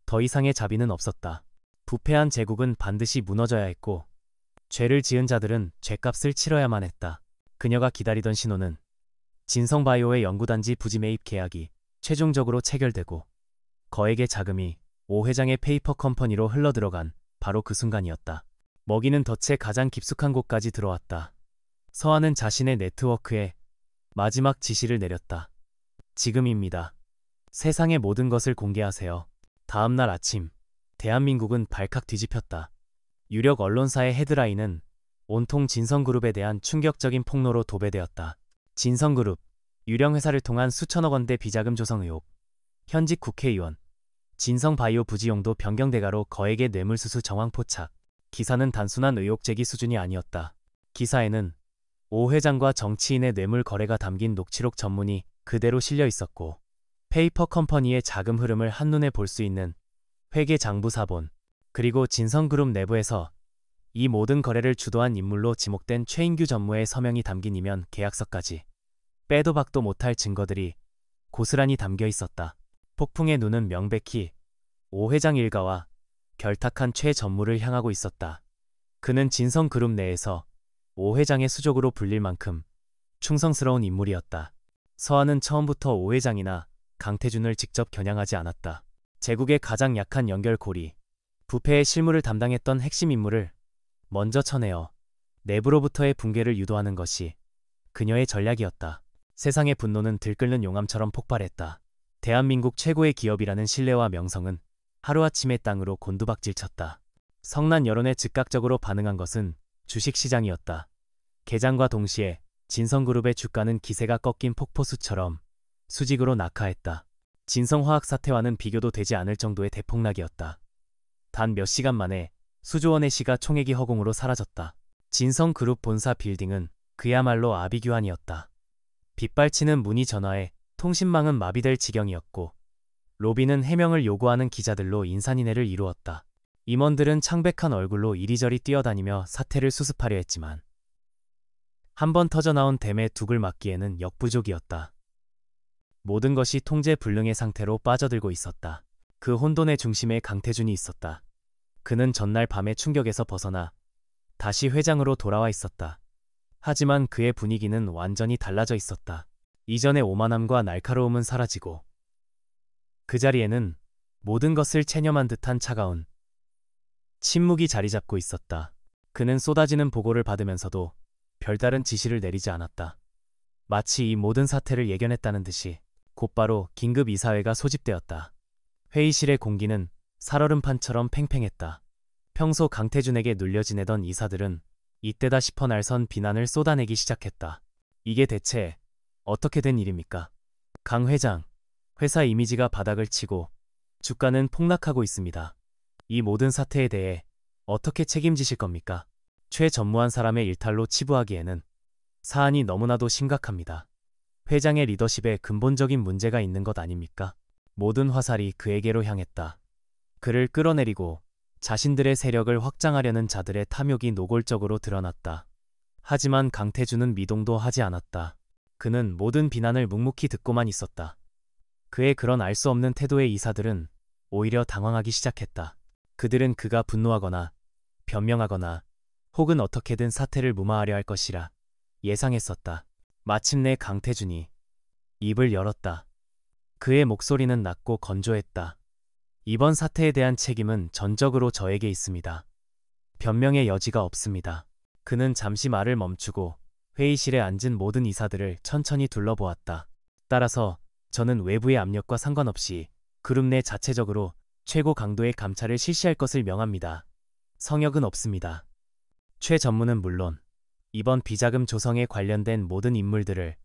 S1: 더 이상의 자비는 없었다. 부패한 제국은 반드시 무너져야 했고 죄를 지은 자들은 죄값을 치러야만 했다. 그녀가 기다리던 신호는 진성바이오의 연구단지 부지 매입 계약이 최종적으로 체결되고 거액의 자금이 오 회장의 페이퍼 컴퍼니로 흘러들어간 바로 그 순간이었다. 먹이는 덫의 가장 깊숙한 곳까지 들어왔다. 서아는 자신의 네트워크에 마지막 지시를 내렸다. 지금입니다. 세상의 모든 것을 공개하세요. 다음 날 아침, 대한민국은 발칵 뒤집혔다. 유력 언론사의 헤드라인은 온통 진성그룹에 대한 충격적인 폭로로 도배되었다. 진성그룹, 유령 회사를 통한 수천억 원대 비자금 조성 의혹, 현직 국회의원, 진성바이오 부지용도 변경 대가로 거액의 뇌물수수 정황 포착. 기사는 단순한 의혹 제기 수준이 아니었다. 기사에는 오 회장과 정치인의 뇌물 거래가 담긴 녹취록 전문이 그대로 실려 있었고 페이퍼 컴퍼니의 자금 흐름을 한눈에 볼 수 있는 회계 장부 사본, 그리고 진성그룹 내부에서 이 모든 거래를 주도한 인물로 지목된 최인규 전무의 서명이 담긴 이면 계약서까지 빼도 박도 못할 증거들이 고스란히 담겨 있었다. 폭풍의 눈은 명백히 오 회장 일가와 결탁한 최 전무를 향하고 있었다. 그는 진성그룹 내에서 오 회장의 수족으로 불릴 만큼 충성스러운 인물이었다. 서아는 처음부터 오 회장이나 강태준을 직접 겨냥하지 않았다. 제국의 가장 약한 연결고리, 부패의 실무를 담당했던 핵심 인물을 먼저 쳐내어 내부로부터의 붕괴를 유도하는 것이 그녀의 전략이었다. 세상의 분노는 들끓는 용암처럼 폭발했다. 대한민국 최고의 기업이라는 신뢰와 명성은 하루아침에 땅으로 곤두박질쳤다. 성난 여론에 즉각적으로 반응한 것은 주식시장이었다. 개장과 동시에 진성그룹의 주가는 기세가 꺾인 폭포수처럼 수직으로 낙하했다. 진성화학 사태와는 비교도 되지 않을 정도의 대폭락이었다. 단 몇 시간 만에 수조 원의 시가총액이 허공으로 사라졌다. 진성그룹 본사 빌딩은 그야말로 아비규환이었다. 빗발치는 문의 전화에 통신망은 마비될 지경이었고 로비는 해명을 요구하는 기자들로 인산인해를 이루었다. 임원들은 창백한 얼굴로 이리저리 뛰어다니며 사태를 수습하려 했지만 한 번 터져나온 댐의 둑을 막기에는 역부족이었다. 모든 것이 통제 불능의 상태로 빠져들고 있었다. 그 혼돈의 중심에 강태준이 있었다. 그는 전날 밤의 충격에서 벗어나 다시 회장으로 돌아와 있었다. 하지만 그의 분위기는 완전히 달라져 있었다. 이전의 오만함과 날카로움은 사라지고 그 자리에는 모든 것을 체념한 듯한 차가운 침묵이 자리 잡고 있었다. 그는 쏟아지는 보고를 받으면서도 별다른 지시를 내리지 않았다. 마치 이 모든 사태를 예견했다는 듯이 곧바로 긴급 이사회가 소집되었다. 회의실의 공기는 살얼음판처럼 팽팽했다. 평소 강태준에게 눌려 지내던 이사들은 이때다 싶어 날선 비난을 쏟아내기 시작했다. 이게 대체 어떻게 된 일입니까? 강 회장, 회사 이미지가 바닥을 치고 주가는 폭락하고 있습니다. 이 모든 사태에 대해 어떻게 책임지실 겁니까? 최전무한 사람의 일탈로 치부하기에는 사안이 너무나도 심각합니다. 회장의 리더십에 근본적인 문제가 있는 것 아닙니까? 모든 화살이 그에게로 향했다. 그를 끌어내리고 자신들의 세력을 확장하려는 자들의 탐욕이 노골적으로 드러났다. 하지만 강태준은 미동도 하지 않았다. 그는 모든 비난을 묵묵히 듣고만 있었다. 그의 그런 알 수 없는 태도의 이사들은 오히려 당황하기 시작했다. 그들은 그가 분노하거나 변명하거나 혹은 어떻게든 사태를 무마하려 할 것이라 예상했었다. 마침내 강태준이 입을 열었다. 그의 목소리는 낮고 건조했다. 이번 사태에 대한 책임은 전적으로 저에게 있습니다. 변명의 여지가 없습니다. 그는 잠시 말을 멈추고 회의실에 앉은 모든 이사들을 천천히 둘러보았다. 따라서 저는 외부의 압력과 상관없이 그룹 내 자체적으로 최고 강도의 감찰을 실시할 것을 명합니다. 성역은 없습니다. 최 전무는 물론 이번 비자금 조성에 관련된 모든 인물들을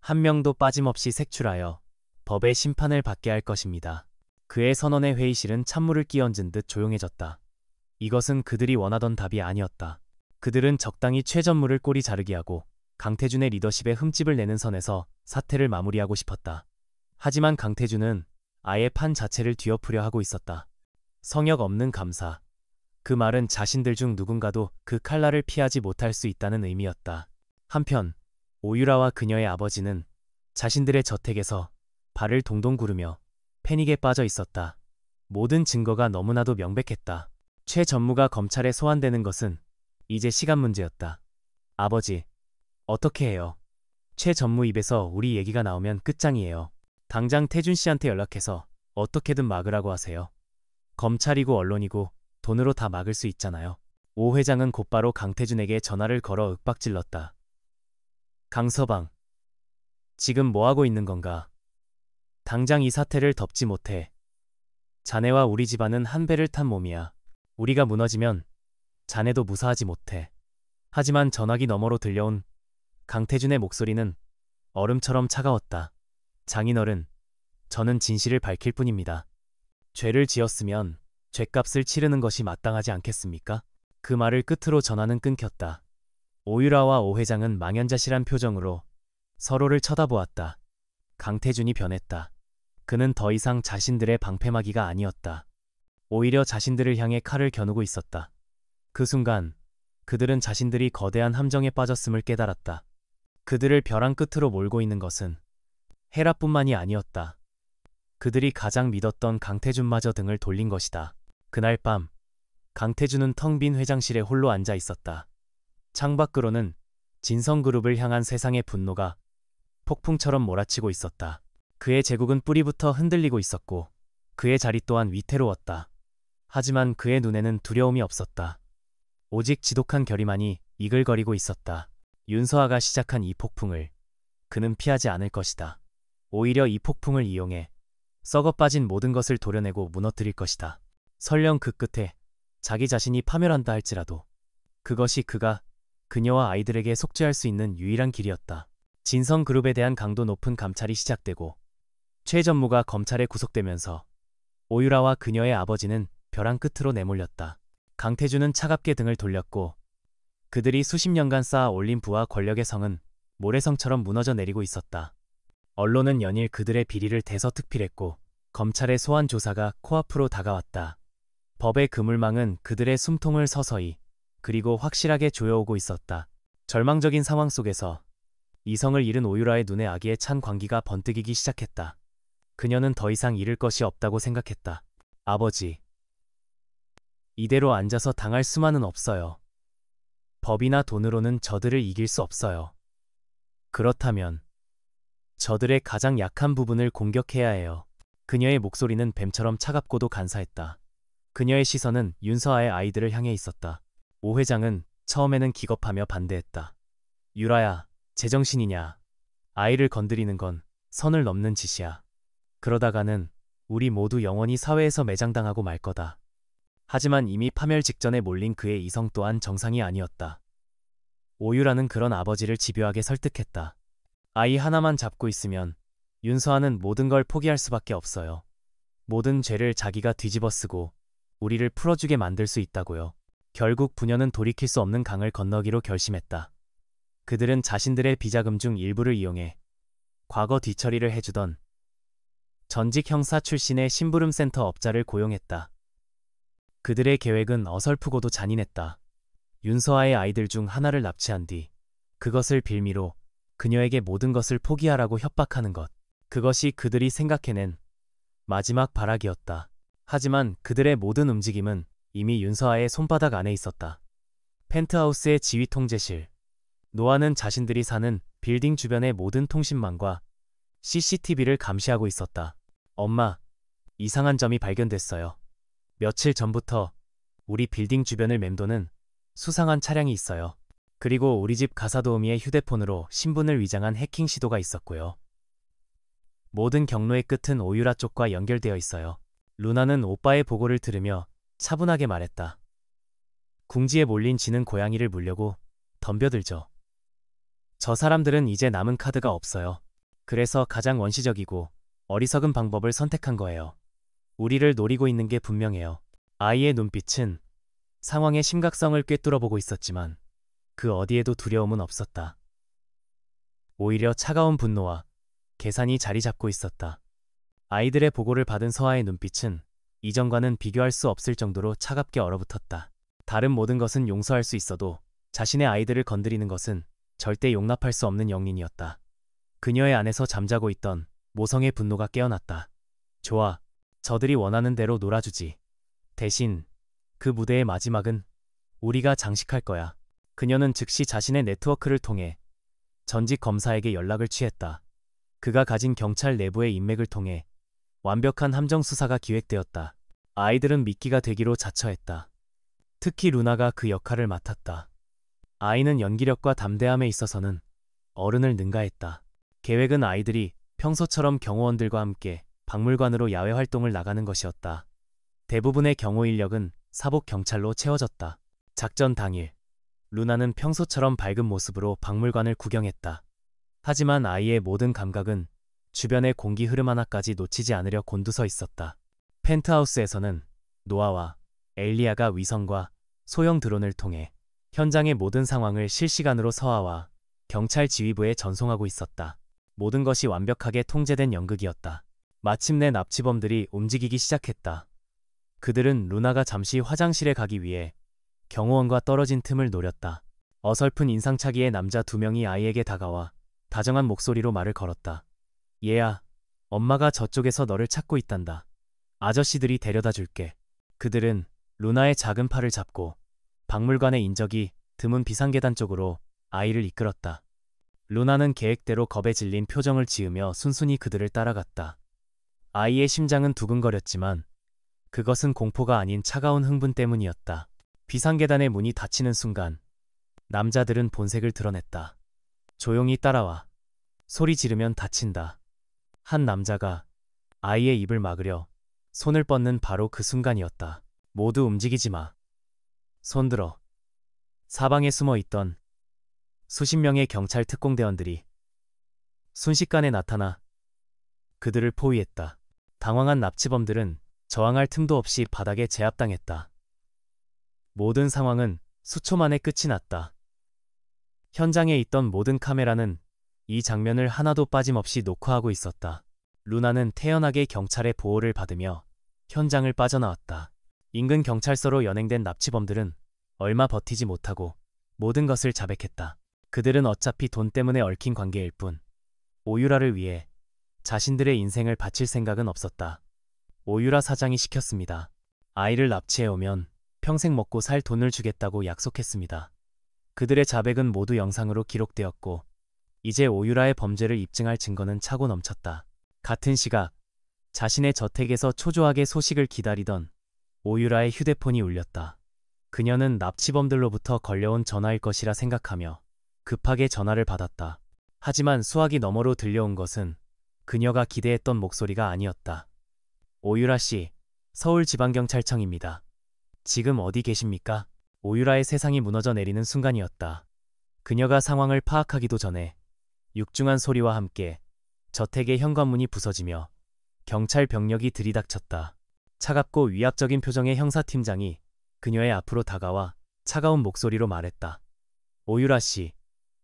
S1: 한 명도 빠짐없이 색출하여 법의 심판을 받게 할 것입니다. 그의 선언에 회의실은 찬물을 끼얹은 듯 조용해졌다. 이것은 그들이 원하던 답이 아니었다. 그들은 적당히 최 전무를 꼬리 자르게 하고 강태준의 리더십에 흠집을 내는 선에서 사태를 마무리하고 싶었다. 하지만 강태준은 아예 판 자체를 뒤엎으려 하고 있었다. 성역 없는 감사. 그 말은 자신들 중 누군가도 그 칼날을 피하지 못할 수 있다는 의미였다. 한편 오유라와 그녀의 아버지는 자신들의 저택에서 발을 동동 구르며 패닉에 빠져 있었다. 모든 증거가 너무나도 명백했다. 최 전무가 검찰에 소환되는 것은 이제 시간 문제였다. 아버지, 어떻게 해요? 최 전무 입에서 우리 얘기가 나오면 끝장이에요. 당장 태준 씨한테 연락해서 어떻게든 막으라고 하세요. 검찰이고 언론이고 돈으로 다 막을 수 있잖아요. 오 회장은 곧바로 강태준에게 전화를 걸어 윽박질렀다. 강서방, 지금 뭐하고 있는 건가? 당장 이 사태를 덮지 못해. 자네와 우리 집안은 한 배를 탄 몸이야. 우리가 무너지면 자네도 무사하지 못해. 하지만 전화기 너머로 들려온 강태준의 목소리는 얼음처럼 차가웠다. 장인어른, 저는 진실을 밝힐 뿐입니다. 죄를 지었으면 죄값을 치르는 것이 마땅하지 않겠습니까? 그 말을 끝으로 전화는 끊겼다. 오유라와 오 회장은 망연자실한 표정으로 서로를 쳐다보았다. 강태준이 변했다. 그는 더 이상 자신들의 방패막이가 아니었다. 오히려 자신들을 향해 칼을 겨누고 있었다. 그 순간 그들은 자신들이 거대한 함정에 빠졌음을 깨달았다. 그들을 벼랑 끝으로 몰고 있는 것은 헤라뿐만이 아니었다. 그들이 가장 믿었던 강태준마저 등을 돌린 것이다. 그날 밤 강태준은 텅 빈 회장실에 홀로 앉아 있었다. 창밖으로는 진성그룹을 향한 세상의 분노가 폭풍처럼 몰아치고 있었다. 그의 제국은 뿌리부터 흔들리고 있었고 그의 자리 또한 위태로웠다. 하지만 그의 눈에는 두려움이 없었다. 오직 지독한 결의만이 이글거리고 있었다. 윤서아가 시작한 이 폭풍을 그는 피하지 않을 것이다. 오히려 이 폭풍을 이용해 썩어 빠진 모든 것을 도려내고 무너뜨릴 것이다. 설령 그 끝에 자기 자신이 파멸한다 할지라도 그것이 그가 그녀와 아이들에게 속죄할 수 있는 유일한 길이었다. 진성그룹에 대한 강도 높은 감찰이 시작되고 최 전무가 검찰에 구속되면서 오유라와 그녀의 아버지는 벼랑 끝으로 내몰렸다. 강태주는 차갑게 등을 돌렸고 그들이 수십 년간 쌓아 올린 부와 권력의 성은 모래성처럼 무너져 내리고 있었다. 언론은 연일 그들의 비리를 대서특필했고 검찰의 소환 조사가 코앞으로 다가왔다. 법의 그물망은 그들의 숨통을 서서히 그리고 확실하게 조여오고 있었다. 절망적인 상황 속에서 이성을 잃은 오유라의 눈에 아기의 찬 광기가 번뜩이기 시작했다. 그녀는 더 이상 잃을 것이 없다고 생각했다. 아버지, 이대로 앉아서 당할 수만은 없어요. 법이나 돈으로는 저들을 이길 수 없어요. 그렇다면 저들의 가장 약한 부분을 공격해야 해요. 그녀의 목소리는 뱀처럼 차갑고도 간사했다. 그녀의 시선은 윤서아의 아이들을 향해 있었다. 오 회장은 처음에는 기겁하며 반대했다. 유라야, 제정신이냐. 아이를 건드리는 건 선을 넘는 짓이야. 그러다가는 우리 모두 영원히 사회에서 매장당하고 말 거다. 하지만 이미 파멸 직전에 몰린 그의 이성 또한 정상이 아니었다. 오유라는 그런 아버지를 집요하게 설득했다. 아이 하나만 잡고 있으면 윤서아는 모든 걸 포기할 수밖에 없어요. 모든 죄를 자기가 뒤집어쓰고 우리를 풀어주게 만들 수 있다고요. 결국 부녀는 돌이킬 수 없는 강을 건너기로 결심했다. 그들은 자신들의 비자금 중 일부를 이용해 과거 뒤처리를 해주던 전직 형사 출신의 심부름센터 업자를 고용했다. 그들의 계획은 어설프고도 잔인했다. 윤서아의 아이들 중 하나를 납치한 뒤 그것을 빌미로 그녀에게 모든 것을 포기하라고 협박하는 것. 그것이 그들이 생각해낸 마지막 발악이었다. 하지만 그들의 모든 움직임은 이미 윤서아의 손바닥 안에 있었다. 펜트하우스의 지휘 통제실. 노아는 자신들이 사는 빌딩 주변의 모든 통신망과 CCTV를 감시하고 있었다. 엄마, 이상한 점이 발견됐어요. 며칠 전부터 우리 빌딩 주변을 맴도는 수상한 차량이 있어요. 그리고 우리 집 가사도우미의 휴대폰으로 신분을 위장한 해킹 시도가 있었고요. 모든 경로의 끝은 오유라 쪽과 연결되어 있어요. 루나는 오빠의 보고를 들으며 차분하게 말했다. 궁지에 몰린 쥐는 고양이를 물려고 덤벼들죠. 저 사람들은 이제 남은 카드가 없어요. 그래서 가장 원시적이고 어리석은 방법을 선택한 거예요. 우리를 노리고 있는 게 분명해요. 아이의 눈빛은 상황의 심각성을 꿰뚫어보고 있었지만 그 어디에도 두려움은 없었다. 오히려 차가운 분노와 계산이 자리 잡고 있었다. 아이들의 보고를 받은 서아의 눈빛은 이전과는 비교할 수 없을 정도로 차갑게 얼어붙었다. 다른 모든 것은 용서할 수 있어도 자신의 아이들을 건드리는 것은 절대 용납할 수 없는 영린이었다. 그녀의 안에서 잠자고 있던 모성의 분노가 깨어났다. 좋아, 저들이 원하는 대로 놀아주지. 대신 그 무대의 마지막은 우리가 장식할 거야. 그녀는 즉시 자신의 네트워크를 통해 전직 검사에게 연락을 취했다. 그가 가진 경찰 내부의 인맥을 통해 완벽한 함정 수사가 기획되었다. 아이들은 미끼가 되기로 자처했다. 특히 루나가 그 역할을 맡았다. 아이는 연기력과 담대함에 있어서는 어른을 능가했다. 계획은 아이들이 평소처럼 경호원들과 함께 박물관으로 야외 활동을 나가는 것이었다. 대부분의 경호 인력은 사복 경찰로 채워졌다. 작전 당일, 루나는 평소처럼 밝은 모습으로 박물관을 구경했다. 하지만 아이의 모든 감각은 주변의 공기 흐름 하나까지 놓치지 않으려 곤두서 있었다. 펜트하우스에서는 노아와 엘리아가 위성과 소형 드론을 통해 현장의 모든 상황을 실시간으로 서아와 경찰 지휘부에 전송하고 있었다. 모든 것이 완벽하게 통제된 연극이었다. 마침내 납치범들이 움직이기 시작했다. 그들은 루나가 잠시 화장실에 가기 위해 경호원과 떨어진 틈을 노렸다. 어설픈 인상착의의 남자 2명이 아이에게 다가와 다정한 목소리로 말을 걸었다. 얘야, 엄마가 저쪽에서 너를 찾고 있단다. 아저씨들이 데려다 줄게. 그들은 루나의 작은 팔을 잡고 박물관의 인적이 드문 비상계단 쪽으로 아이를 이끌었다. 루나는 계획대로 겁에 질린 표정을 지으며 순순히 그들을 따라갔다. 아이의 심장은 두근거렸지만 그것은 공포가 아닌 차가운 흥분 때문이었다. 비상계단의 문이 닫히는 순간 남자들은 본색을 드러냈다. 조용히 따라와. 소리 지르면 다친다. 한 남자가 아이의 입을 막으려 손을 뻗는 바로 그 순간이었다. 모두 움직이지 마. 손들어. 사방에 숨어 있던 수십 명의 경찰 특공대원들이 순식간에 나타나 그들을 포위했다. 당황한 납치범들은 저항할 틈도 없이 바닥에 제압당했다. 모든 상황은 수초 만에 끝이 났다. 현장에 있던 모든 카메라는 이 장면을 하나도 빠짐없이 녹화하고 있었다. 루나는 태연하게 경찰의 보호를 받으며 현장을 빠져나왔다. 인근 경찰서로 연행된 납치범들은 얼마 버티지 못하고 모든 것을 자백했다. 그들은 어차피 돈 때문에 얽힌 관계일 뿐 오유라를 위해 자신들의 인생을 바칠 생각은 없었다. 오유라 사장이 시켰습니다. 아이를 납치해오면 평생 먹고 살 돈을 주겠다고 약속했습니다. 그들의 자백은 모두 영상으로 기록되었고 이제 오유라의 범죄를 입증할 증거는 차고 넘쳤다. 같은 시각 자신의 저택에서 초조하게 소식을 기다리던 오유라의 휴대폰이 울렸다. 그녀는 납치범들로부터 걸려온 전화일 것이라 생각하며 급하게 전화를 받았다. 하지만 수화기 너머로 들려온 것은 그녀가 기대했던 목소리가 아니었다. 오유라 씨, 서울지방경찰청입니다. 지금 어디 계십니까? 오유라의 세상이 무너져 내리는 순간이었다. 그녀가 상황을 파악하기도 전에 육중한 소리와 함께 저택의 현관문이 부서지며 경찰 병력이 들이닥쳤다. 차갑고 위압적인 표정의 형사팀장이 그녀의 앞으로 다가와 차가운 목소리로 말했다. 오유라 씨,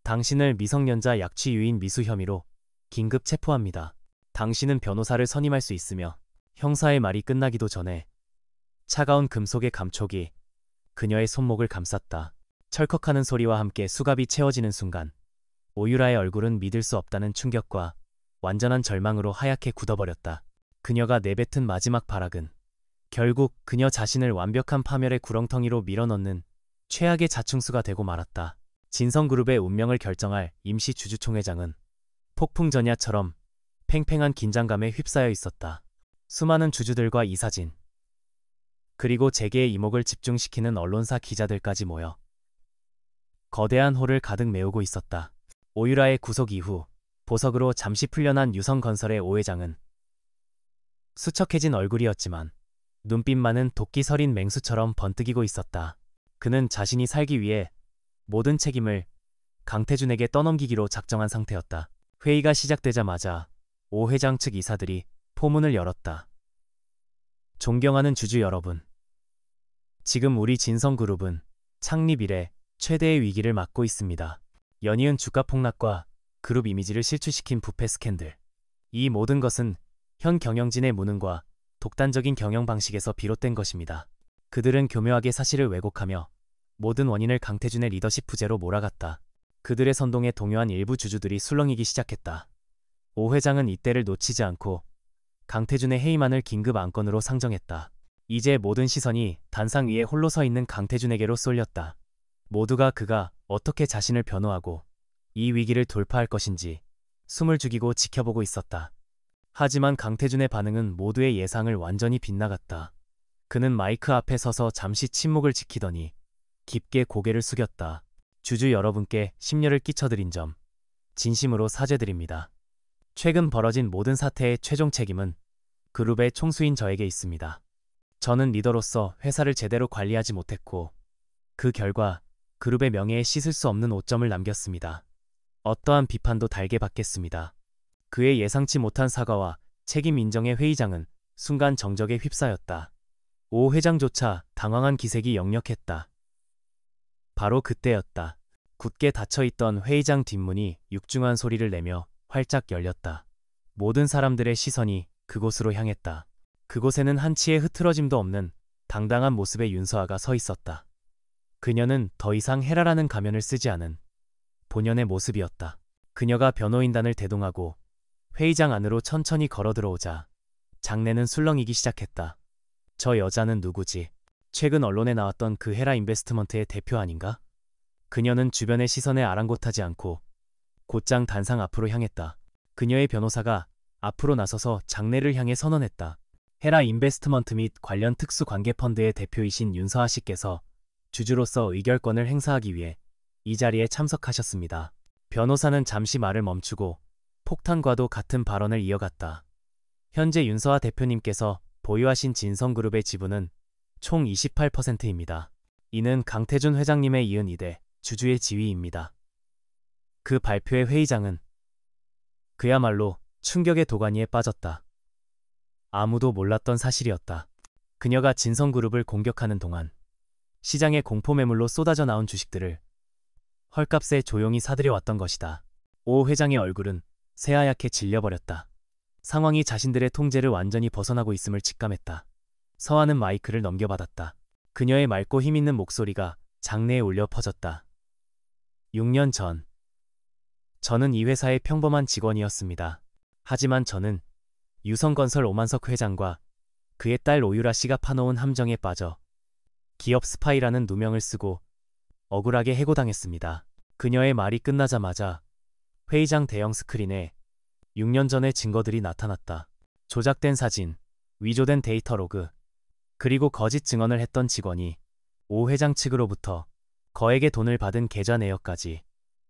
S1: 당신을 미성년자 약취 유인 미수 혐의로 긴급 체포합니다. 당신은 변호사를 선임할 수 있으며 형사의 말이 끝나기도 전에 차가운 금속의 감촉이 그녀의 손목을 감쌌다. 철컥하는 소리와 함께 수갑이 채워지는 순간 오유라의 얼굴은 믿을 수 없다는 충격과 완전한 절망으로 하얗게 굳어버렸다. 그녀가 내뱉은 마지막 발악은 결국 그녀 자신을 완벽한 파멸의 구렁텅이로 밀어넣는 최악의 자충수가 되고 말았다. 진성그룹의 운명을 결정할 임시 주주총회장은 폭풍 전야처럼 팽팽한 긴장감에 휩싸여 있었다. 수많은 주주들과 이사진, 그리고 재계의 이목을 집중시키는 언론사 기자들까지 모여 거대한 홀을 가득 메우고 있었다. 오유라의 구속 이후 보석으로 잠시 풀려난 유성건설의 오 회장은 수척해진 얼굴이었지만 눈빛만은 도끼 서린 맹수처럼 번뜩이고 있었다. 그는 자신이 살기 위해 모든 책임을 강태준에게 떠넘기기로 작정한 상태였다. 회의가 시작되자마자 오 회장 측 이사들이 포문을 열었다. 존경하는 주주 여러분, 지금 우리 진성그룹은 창립 이래 최대의 위기를 맞고 있습니다. 연이은 주가 폭락과 그룹 이미지를 실추시킨 부패 스캔들, 이 모든 것은 현 경영진의 무능과 독단적인 경영 방식에서 비롯된 것입니다. 그들은 교묘하게 사실을 왜곡하며 모든 원인을 강태준의 리더십 부재로 몰아갔다. 그들의 선동에 동요한 일부 주주들이 술렁이기 시작했다. 오 회장은 이때를 놓치지 않고 강태준의 해임안을 긴급 안건으로 상정했다. 이제 모든 시선이 단상 위에 홀로 서 있는 강태준에게로 쏠렸다. 모두가 그가 어떻게 자신을 변호하고 이 위기를 돌파할 것인지 숨을 죽이고 지켜보고 있었다. 하지만 강태준의 반응은 모두의 예상을 완전히 빗나갔다. 그는 마이크 앞에 서서 잠시 침묵을 지키더니 깊게 고개를 숙였다. 주주 여러분께 심려를 끼쳐드린 점 진심으로 사죄드립니다. 최근 벌어진 모든 사태의 최종 책임은 그룹의 총수인 저에게 있습니다. 저는 리더로서 회사를 제대로 관리하지 못했고 그 결과 그룹의 명예에 씻을 수 없는 오점을 남겼습니다. 어떠한 비판도 달게 받겠습니다. 그의 예상치 못한 사과와 책임 인정의 회의장은 순간 정적에 휩싸였다. 오 회장조차 당황한 기색이 역력했다. 바로 그때였다. 굳게 닫혀있던 회의장 뒷문이 육중한 소리를 내며 활짝 열렸다. 모든 사람들의 시선이 그곳으로 향했다. 그곳에는 한치의 흐트러짐도 없는 당당한 모습의 윤서아가 서 있었다. 그녀는 더 이상 헤라라는 가면을 쓰지 않은 본연의 모습이었다. 그녀가 변호인단을 대동하고 회의장 안으로 천천히 걸어 들어오자 장내는 술렁이기 시작했다. 저 여자는 누구지? 최근 언론에 나왔던 그 헤라 인베스트먼트의 대표 아닌가? 그녀는 주변의 시선에 아랑곳하지 않고 곧장 단상 앞으로 향했다. 그녀의 변호사가 앞으로 나서서 장래를 향해 선언했다. 헤라 인베스트먼트 및 관련 특수관계펀드의 대표이신 윤서아 씨께서 주주로서 의결권을 행사하기 위해 이 자리에 참석하셨습니다. 변호사는 잠시 말을 멈추고 폭탄과도 같은 발언을 이어갔다. 현재 윤서아 대표님께서 보유하신 진성그룹의 지분은 총 28%입니다. 이는 강태준 회장님에 이은 이대 주주의 지위입니다. 그 발표의 회의장은 그야말로 충격의 도가니에 빠졌다. 아무도 몰랐던 사실이었다. 그녀가 진성그룹을 공격하는 동안 시장에 공포매물로 쏟아져 나온 주식들을 헐값에 조용히 사들여왔던 것이다. 오 회장의 얼굴은 새하얗게 질려버렸다. 상황이 자신들의 통제를 완전히 벗어나고 있음을 직감했다. 서아는 마이크를 넘겨받았다. 그녀의 맑고 힘있는 목소리가 장내에 울려 퍼졌다. 6년 전, 저는 이 회사의 평범한 직원이었습니다. 하지만 저는 유성건설 오만석 회장과 그의 딸 오유라 씨가 파놓은 함정에 빠져 기업 스파이라는 누명을 쓰고 억울하게 해고당했습니다. 그녀의 말이 끝나자마자 회의장 대형 스크린에 6년 전의 증거들이 나타났다. 조작된 사진, 위조된 데이터 로그, 그리고 거짓 증언을 했던 직원이 오 회장 측으로부터 거액의 돈을 받은 계좌 내역까지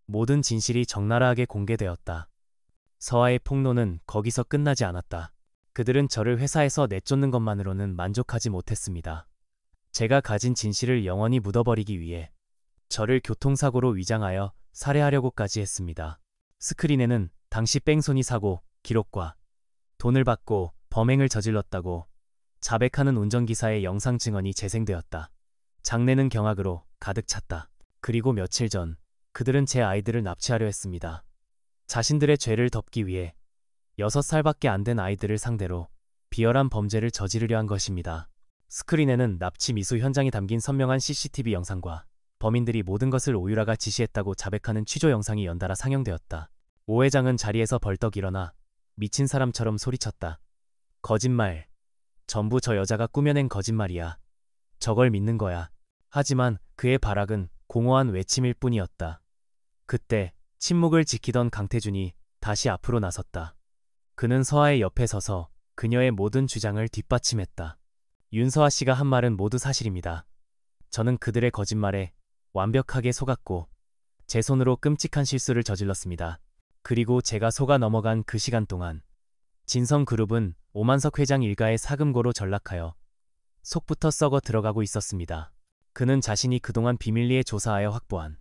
S1: 모든 진실이 적나라하게 공개되었다. 서아의 폭로는 거기서 끝나지 않았다. 그들은 저를 회사에서 내쫓는 것만으로는 만족하지 못했습니다. 제가 가진 진실을 영원히 묻어버리기 위해 저를 교통사고로 위장하여 살해하려고까지 했습니다. 스크린에는 당시 뺑소니 사고 기록과 돈을 받고 범행을 저질렀다고 자백하는 운전기사의 영상 증언이 재생되었다. 장내는 경악으로 가득 찼다. 그리고 며칠 전 그들은 제 아이들을 납치하려 했습니다. 자신들의 죄를 덮기 위해 6살밖에 안 된 아이들을 상대로 비열한 범죄를 저지르려 한 것입니다. 스크린에는 납치 미수 현장이 담긴 선명한 CCTV 영상과 범인들이 모든 것을 오유라가 지시했다고 자백하는 취조 영상이 연달아 상영되었다. 오 회장은 자리에서 벌떡 일어나 미친 사람처럼 소리쳤다. 거짓말. 전부 저 여자가 꾸며낸 거짓말이야. 저걸 믿는 거야. 하지만 그의 발악은 공허한 외침일 뿐이었다. 그때 침묵을 지키던 강태준이 다시 앞으로 나섰다. 그는 서아의 옆에 서서 그녀의 모든 주장을 뒷받침했다. 윤서아 씨가 한 말은 모두 사실입니다. 저는 그들의 거짓말에 완벽하게 속았고 제 손으로 끔찍한 실수를 저질렀습니다. 그리고 제가 속아 넘어간 그 시간 동안 진성그룹은 오만석 회장 일가의 사금고로 전락하여 속부터 썩어 들어가고 있었습니다. 그는 자신이 그동안 비밀리에 조사하여 확보한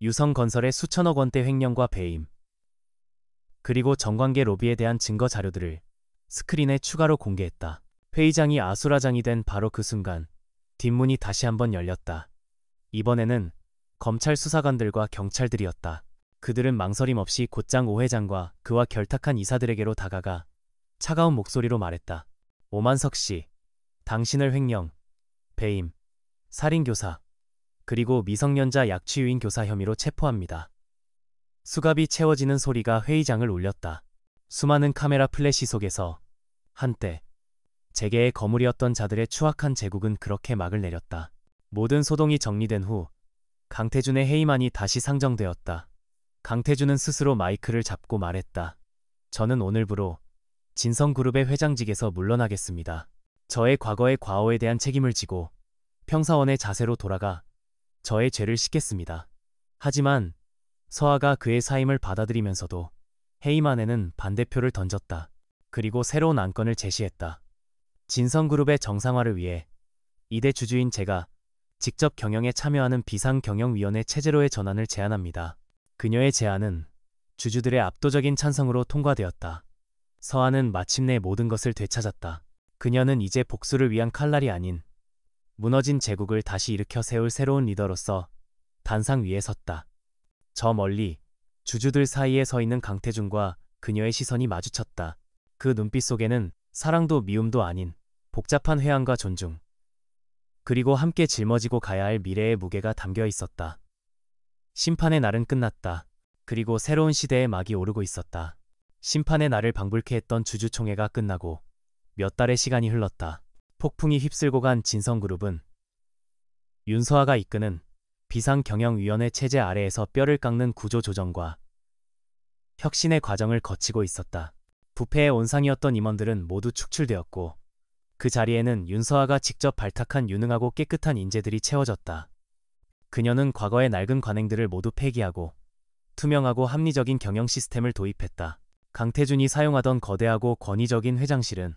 S1: 유성건설의 수천억 원대 횡령과 배임, 그리고 정관계 로비에 대한 증거 자료들을 스크린에 추가로 공개했다. 회의장이 아수라장이 된 바로 그 순간 뒷문이 다시 한번 열렸다. 이번에는 검찰 수사관들과 경찰들이었다. 그들은 망설임 없이 곧장 오 회장과 그와 결탁한 이사들에게로 다가가 차가운 목소리로 말했다. 오만석 씨, 당신을 횡령, 배임, 살인교사, 그리고 미성년자 약취유인 교사 혐의로 체포합니다. 수갑이 채워지는 소리가 회의장을 울렸다. 수많은 카메라 플래시 속에서 한때 재계의 거물이었던 자들의 추악한 제국은 그렇게 막을 내렸다. 모든 소동이 정리된 후 강태준의 해임안이 다시 상정되었다. 강태준은 스스로 마이크를 잡고 말했다. 저는 오늘부로 진성그룹의 회장직에서 물러나겠습니다. 저의 과거의 과오에 대한 책임을 지고 평사원의 자세로 돌아가 저의 죄를 씻겠습니다. 하지만 서아가 그의 사임을 받아들이면서도 해임안에는 반대표를 던졌다. 그리고 새로운 안건을 제시했다. 진성그룹의 정상화를 위해 이대 주주인 제가 직접 경영에 참여하는 비상경영위원회 체제로의 전환을 제안합니다. 그녀의 제안은 주주들의 압도적인 찬성으로 통과되었다. 서아는 마침내 모든 것을 되찾았다. 그녀는 이제 복수를 위한 칼날이 아닌 무너진 제국을 다시 일으켜 세울 새로운 리더로서 단상 위에 섰다. 저 멀리 주주들 사이에 서 있는 강태준과 그녀의 시선이 마주쳤다. 그 눈빛 속에는 사랑도 미움도 아닌 복잡한 회한과 존중, 그리고 함께 짊어지고 가야 할 미래의 무게가 담겨 있었다. 심판의 날은 끝났다. 그리고 새로운 시대의 막이 오르고 있었다. 심판의 날을 방불케 했던 주주총회가 끝나고 몇 달의 시간이 흘렀다. 폭풍이 휩쓸고 간 진성그룹은 윤서아가 이끄는 비상경영위원회 체제 아래에서 뼈를 깎는 구조조정과 혁신의 과정을 거치고 있었다. 부패의 온상이었던 임원들은 모두 축출되었고 그 자리에는 윤서아가 직접 발탁한 유능하고 깨끗한 인재들이 채워졌다. 그녀는 과거의 낡은 관행들을 모두 폐기하고 투명하고 합리적인 경영 시스템을 도입했다. 강태준이 사용하던 거대하고 권위적인 회장실은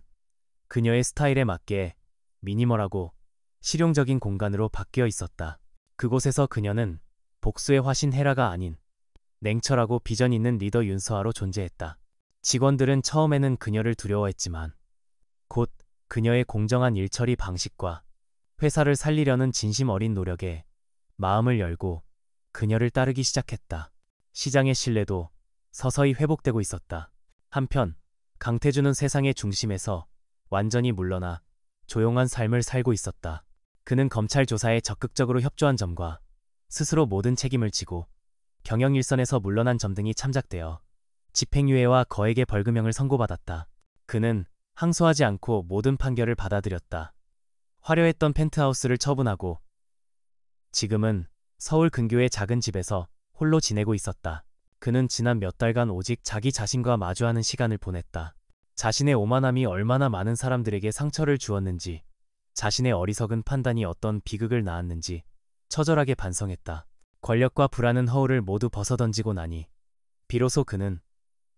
S1: 그녀의 스타일에 맞게 미니멀하고 실용적인 공간으로 바뀌어 있었다. 그곳에서 그녀는 복수의 화신 헤라가 아닌 냉철하고 비전 있는 리더 윤서아로 존재했다. 직원들은 처음에는 그녀를 두려워했지만 곧 그녀의 공정한 일처리 방식과 회사를 살리려는 진심 어린 노력에 마음을 열고 그녀를 따르기 시작했다. 시장의 신뢰도 서서히 회복되고 있었다. 한편 강태준은 세상의 중심에서 완전히 물러나 조용한 삶을 살고 있었다. 그는 검찰 조사에 적극적으로 협조한 점과 스스로 모든 책임을 지고 경영 일선에서 물러난 점 등이 참작되어 집행유예와 거액의 벌금형을 선고받았다. 그는 항소하지 않고 모든 판결을 받아들였다. 화려했던 펜트하우스를 처분하고 지금은 서울 근교의 작은 집에서 홀로 지내고 있었다. 그는 지난 몇 달간 오직 자기 자신과 마주하는 시간을 보냈다. 자신의 오만함이 얼마나 많은 사람들에게 상처를 주었는지, 자신의 어리석은 판단이 어떤 비극을 낳았는지 처절하게 반성했다. 권력과 불안은 허울을 모두 벗어던지고 나니 비로소 그는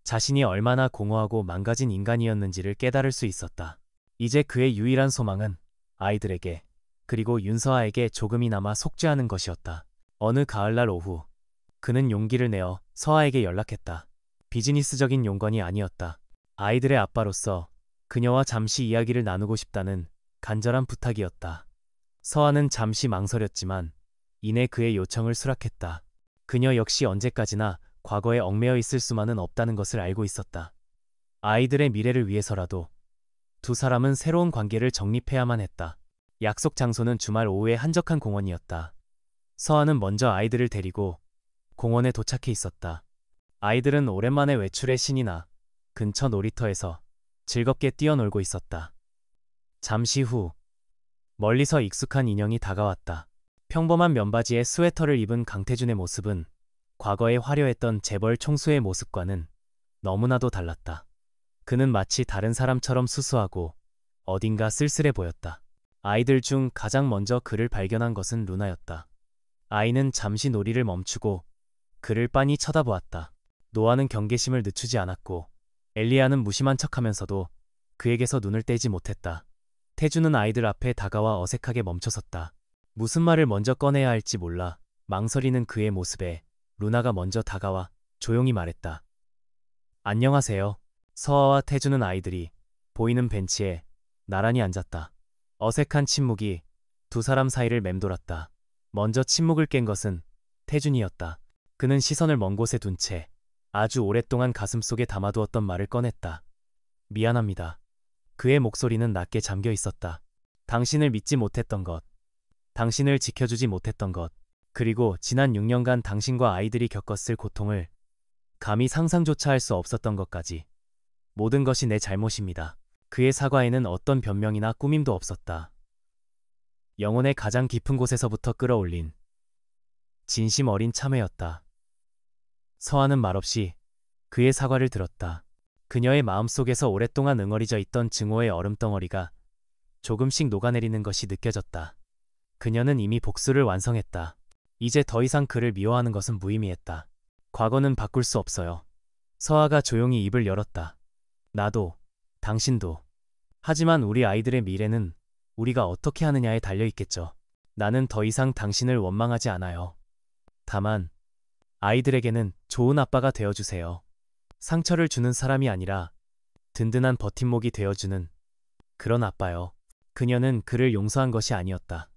S1: 자신이 얼마나 공허하고 망가진 인간이었는지를 깨달을 수 있었다. 이제 그의 유일한 소망은 아이들에게 그리고 윤서아에게 조금이나마 속죄하는 것이었다. 어느 가을날 오후 그는 용기를 내어 서아에게 연락했다. 비즈니스적인 용건이 아니었다. 아이들의 아빠로서 그녀와 잠시 이야기를 나누고 싶다는 간절한 부탁이었다. 서아는 잠시 망설였지만 이내 그의 요청을 수락했다. 그녀 역시 언제까지나 과거에 얽매여 있을 수만은 없다는 것을 알고 있었다. 아이들의 미래를 위해서라도 두 사람은 새로운 관계를 정립해야만 했다. 약속 장소는 주말 오후의 한적한 공원이었다. 서아는 먼저 아이들을 데리고 공원에 도착해 있었다. 아이들은 오랜만에 외출의 신이 나 근처 놀이터에서 즐겁게 뛰어놀고 있었다. 잠시 후 멀리서 익숙한 인형이 다가왔다. 평범한 면바지에 스웨터를 입은 강태준의 모습은 과거에 화려했던 재벌 총수의 모습과는 너무나도 달랐다. 그는 마치 다른 사람처럼 수수하고 어딘가 쓸쓸해 보였다. 아이들 중 가장 먼저 그를 발견한 것은 루나였다. 아이는 잠시 놀이를 멈추고 그를 빤히 쳐다보았다. 노아는 경계심을 늦추지 않았고 엘리아는 무심한 척하면서도 그에게서 눈을 떼지 못했다. 태주는 아이들 앞에 다가와 어색하게 멈춰섰다. 무슨 말을 먼저 꺼내야 할지 몰라 망설이는 그의 모습에 루나가 먼저 다가와 조용히 말했다. 안녕하세요. 서아와 태주는 아이들이 보이는 벤치에 나란히 앉았다. 어색한 침묵이 두 사람 사이를 맴돌았다. 먼저 침묵을 깬 것은 태준이었다. 그는 시선을 먼 곳에 둔 채 아주 오랫동안 가슴속에 담아두었던 말을 꺼냈다. 미안합니다. 그의 목소리는 낮게 잠겨 있었다. 당신을 믿지 못했던 것, 당신을 지켜주지 못했던 것, 그리고 지난 6년간 당신과 아이들이 겪었을 고통을 감히 상상조차 할 수 없었던 것까지. 모든 것이 내 잘못입니다. 그의 사과에는 어떤 변명이나 꾸밈도 없었다. 영혼의 가장 깊은 곳에서부터 끌어올린 진심 어린 참회였다. 서아는 말없이 그의 사과를 들었다. 그녀의 마음속에서 오랫동안 응어리져 있던 증오의 얼음덩어리가 조금씩 녹아내리는 것이 느껴졌다. 그녀는 이미 복수를 완성했다. 이제 더 이상 그를 미워하는 것은 무의미했다. 과거는 바꿀 수 없어요. 서아가 조용히 입을 열었다. 나도, 당신도. 하지만 우리 아이들의 미래는 우리가 어떻게 하느냐에 달려있겠죠. 나는 더 이상 당신을 원망하지 않아요. 다만 아이들에게는 좋은 아빠가 되어주세요. 상처를 주는 사람이 아니라 든든한 버팀목이 되어주는 그런 아빠요. 그녀는 그를 용서한 것이 아니었다.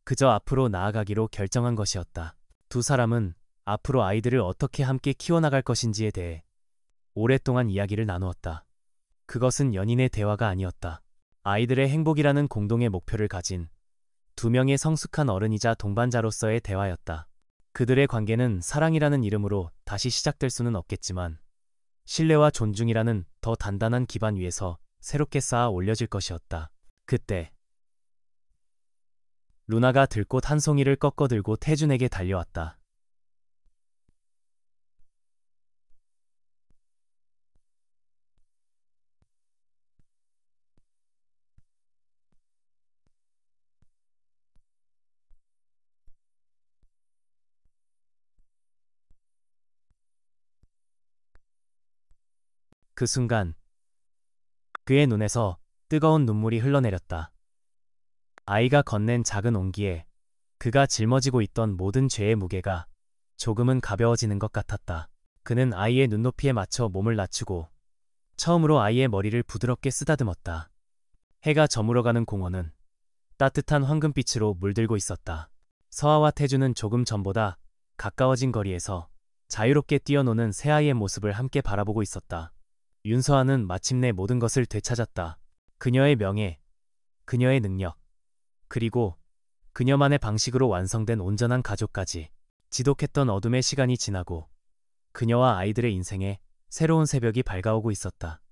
S1: 그저 앞으로 나아가기로 결정한 것이었다. 두 사람은 앞으로 아이들을 어떻게 함께 키워나갈 것인지에 대해 오랫동안 이야기를 나누었다. 그것은 연인의 대화가 아니었다. 아이들의 행복이라는 공동의 목표를 가진 두 명의 성숙한 어른이자 동반자로서의 대화였다. 그들의 관계는 사랑이라는 이름으로 다시 시작될 수는 없겠지만 신뢰와 존중이라는 더 단단한 기반 위에서 새롭게 쌓아 올려질 것이었다. 그때 루나가 들꽃 한 송이를 꺾어 들고 태준에게 달려왔다. 그 순간 그의 눈에서 뜨거운 눈물이 흘러내렸다. 아이가 건넨 작은 온기에 그가 짊어지고 있던 모든 죄의 무게가 조금은 가벼워지는 것 같았다. 그는 아이의 눈높이에 맞춰 몸을 낮추고 처음으로 아이의 머리를 부드럽게 쓰다듬었다. 해가 저물어가는 공원은 따뜻한 황금빛으로 물들고 있었다. 서아와 태주는 조금 전보다 가까워진 거리에서 자유롭게 뛰어노는 새아이의 모습을 함께 바라보고 있었다. 윤서아는 마침내 모든 것을 되찾았다. 그녀의 명예, 그녀의 능력, 그리고 그녀만의 방식으로 완성된 온전한 가족까지. 지독했던 어둠의 시간이 지나고 그녀와 아이들의 인생에 새로운 새벽이 밝아오고 있었다.